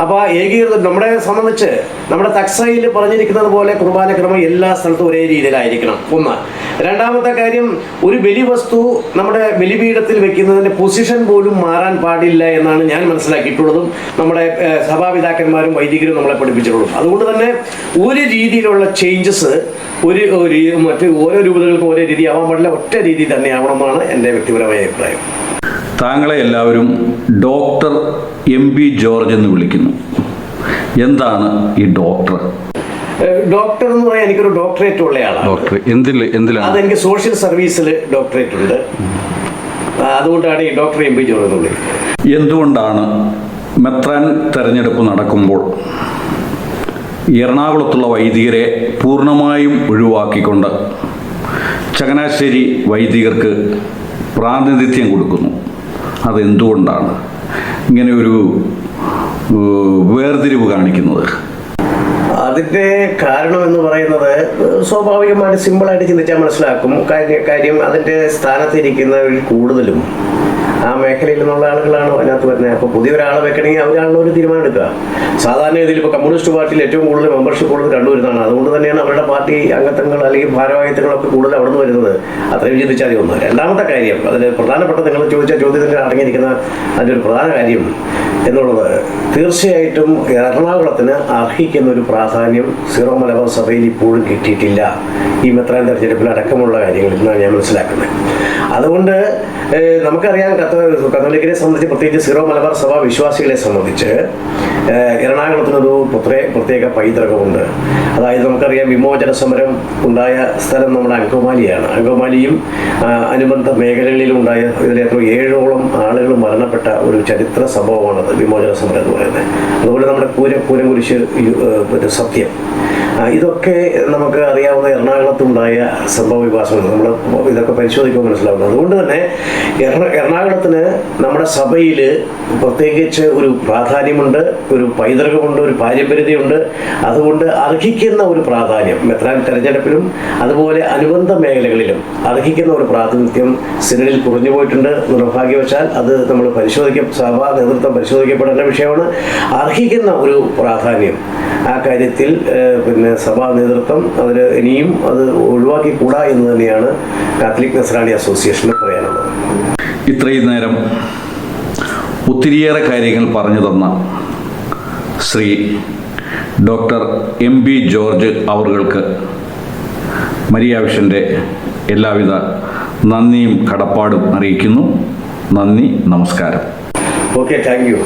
അപ്പോൾ ആ ഏകീകൃത നമ്മളെ സംബന്ധിച്ച് നമ്മുടെ തക്സയിൽ പറഞ്ഞിരിക്കുന്നത് പോലെ കുർബാനക്രമം എല്ലാ സ്ഥലത്തും ഒരേ രീതിയിലായിരിക്കണം. ഒന്ന്. രണ്ടാമത്തെ കാര്യം, ഒരു ബലിവസ്തു നമ്മുടെ ബലിപീഠത്തിൽ വെക്കുന്നതിൻ്റെ പൊസിഷൻ പോലും മാറാൻ പാടില്ല എന്നാണ് ഞാൻ മനസ്സിലാക്കിയിട്ടുള്ളതും നമ്മുടെ സഭാപിതാക്കന്മാരും വൈദികരും നമ്മളെ പഠിപ്പിച്ചിട്ടുള്ളതും. അതുകൊണ്ട് തന്നെ ഒരു രീതിയിലുള്ള ചേഞ്ചസ് മറ്റ് ഓരോ രൂപതകൾക്കും ഓരോ രീതി ആവാൻ പാടില്ല, ഒറ്റ രീതി തന്നെ ആവണമെന്നാണ് എൻ്റെ വ്യക്തിപരമായ അഭിപ്രായം. താങ്കളെ എല്ലാവരും ഡോക്ടർ MB ജോർജ് എന്ന് വിളിക്കുന്നു. എന്താണ് ഈ ഡോക്ടർ? ഡോക്ടർ എന്ന് പറയാൻ എനിക്കൊരു ഡോക്ടറേറ്റ് ഉള്ള ആളാണ്. ഡോക്ടർ എന്തിലാണ്? അതെനിക്ക് സോഷ്യൽ സർവീസിൽ ഡോക്ടറേറ്റ് ഉണ്ട്. അതുകൊണ്ടാണ് ഈ ഡോക്ടർ MB ജോർജ് എന്ന് വിളിക്കുന്നത്. എന്തുകൊണ്ടാണ് മെത്രാൻ തെരഞ്ഞെടുപ്പ് നടക്കുമ്പോൾ എറണാകുളത്തുള്ള വൈദികരെ പൂർണ്ണമായും ഒഴിവാക്കിക്കൊണ്ട് ചങ്ങനാശ്ശേരി വൈദികർക്ക് പ്രാതിനിധ്യം കൊടുക്കുന്നു? അതെന്തുകൊണ്ടാണ് ഇങ്ങനെ ഒരു വേർതിരിവ് കാണിക്കുന്നത്? അതിൻ്റെ കാരണം എന്ന് പറയുന്നത് സ്വാഭാവികമായിട്ട് സിമ്പിളായിട്ട് ചിന്തിച്ചാൽ മനസ്സിലാക്കും. കാര്യം അതിൻ്റെ സ്ഥാനത്തിരിക്കുന്നവരിൽ കൂടുതലും ആ മേഖലയിൽ നിന്നുള്ള ആളുകളാണ് അതിനകത്ത് വരുന്നത്. അപ്പോൾ പുതിയൊരാളെ വെക്കണമെങ്കിൽ അവരാണല്ലോ ഒരു തീരുമാനം എടുക്കുക. സാധാരണ ഇതിൽ ഇപ്പോൾ കമ്മ്യൂണിസ്റ്റ് പാർട്ടിയിൽ ഏറ്റവും കൂടുതൽ മെമ്പർഷിപ്പ് ഉള്ളത് കണ്ടുവരുന്നതാണ്. അതുകൊണ്ട് തന്നെയാണ് അവരുടെ പാർട്ടി അംഗത്വങ്ങൾ അല്ലെങ്കിൽ ഭാരവാഹിത്വങ്ങളൊക്കെ കൂടുതൽ അവിടെ നിന്ന് വരുന്നത്. അത്രയും ചിന്തിച്ചാൽ മതി. ഒന്ന്. രണ്ടാമത്തെ കാര്യം, അതിൽ പ്രധാനപ്പെട്ട നിങ്ങൾ ചോദിച്ച ചോദ്യത്തിൽ അടങ്ങിയിരിക്കുന്ന അതിൻ്റെ ഒരു പ്രധാന കാര്യം എന്നുള്ളത്, തീർച്ചയായിട്ടും എറണാകുളത്തിന് അർഹിക്കുന്ന ഒരു പ്രാധാന്യം സീറോ മലബാർ സഭയിൽ ഇപ്പോഴും കിട്ടിയിട്ടില്ല. ഈ മെത്രാൻ തെരഞ്ഞെടുപ്പിൽ അടക്കമുള്ള കാര്യങ്ങളിൽ നിന്നാണ് ഞാൻ മനസ്സിലാക്കുന്നത്. അതുകൊണ്ട് നമുക്കറിയാം, കത്തോലിക്കരെ സംബന്ധിച്ച്, പ്രത്യേകിച്ച് സീറോ മലബാർ സഭ വിശ്വാസികളെ സംബന്ധിച്ച് എറണാകുളത്തിനൊരു പ്രത്യേക പൈതൃകമുണ്ട്. അതായത് നമുക്കറിയാം, വിമോചന സമരം ഉണ്ടായ സ്ഥലം നമ്മുടെ അങ്കമാലിയാണ്. അങ്കമാലിയും അനുബന്ധ മേഖലകളിലും ഉണ്ടായ ഇതിലേറ്റവും 7ഓളം ആളുകൾ മരണപ്പെട്ട ഒരു ചരിത്ര സംഭവമാണത് വിമോചന സമരം എന്ന് പറയുന്നത്. അതുപോലെ നമ്മുടെ പൂരംകുരിശ് സത്യം, ഇതൊക്കെ നമുക്ക് അറിയാവുന്ന എറണാകുളത്തുണ്ടായ സംഭവ വികാസങ്ങൾ നമ്മൾ ഇതൊക്കെ പരിശോധിക്കുമ്പോൾ മനസ്സിലാവുന്നത്. അതുകൊണ്ട് തന്നെ എറണാകുളത്തിന് നമ്മുടെ സഭയിൽ പ്രത്യേകിച്ച് ഒരു പ്രാധാന്യമുണ്ട്, ഒരു പൈതൃകമുണ്ട്, ഒരു പാരമ്പര്യതയുണ്ട്. അതുകൊണ്ട് അർഹിക്കുന്ന ഒരു പ്രാധാന്യം മെത്രാൻ തെരഞ്ഞെടുപ്പിലും അതുപോലെ അനുബന്ധ മേഖലകളിലും അർഹിക്കുന്ന ഒരു പ്രാതിനിധ്യം സിനഡിൽ കുറഞ്ഞു പോയിട്ടുണ്ട്. നിർഭാഗ്യവശാൽ അത് നമ്മൾ സഭാ നേതൃത്വം പരിശോധിക്കപ്പെടേണ്ട വിഷയമാണ്. അർഹിക്കുന്ന ഒരു പ്രാധാന്യം ആ കാര്യത്തിൽ സഭാ നേതൃത്വം അതിൽ ഇനിയും അത് ഒഴിവാക്കിക്കൂടാ എന്ന് തന്നെയാണ് കാത്തലിക് നസ്രാണി അസോസിയേഷന് പറയാനുള്ളത്. ഇത്രയും നേരം ഒത്തിരിയേറെ കാര്യങ്ങൾ പറഞ്ഞു തന്ന ശ്രീ ഡോക്ടർ MB ജോർജ് അവർക്ക് മരിയ വിഷൻ്റെ എല്ലാവിധ നന്ദിയും കടപ്പാടും അറിയിക്കുന്നു. നന്ദി, നമസ്കാരം. Okay, thank you.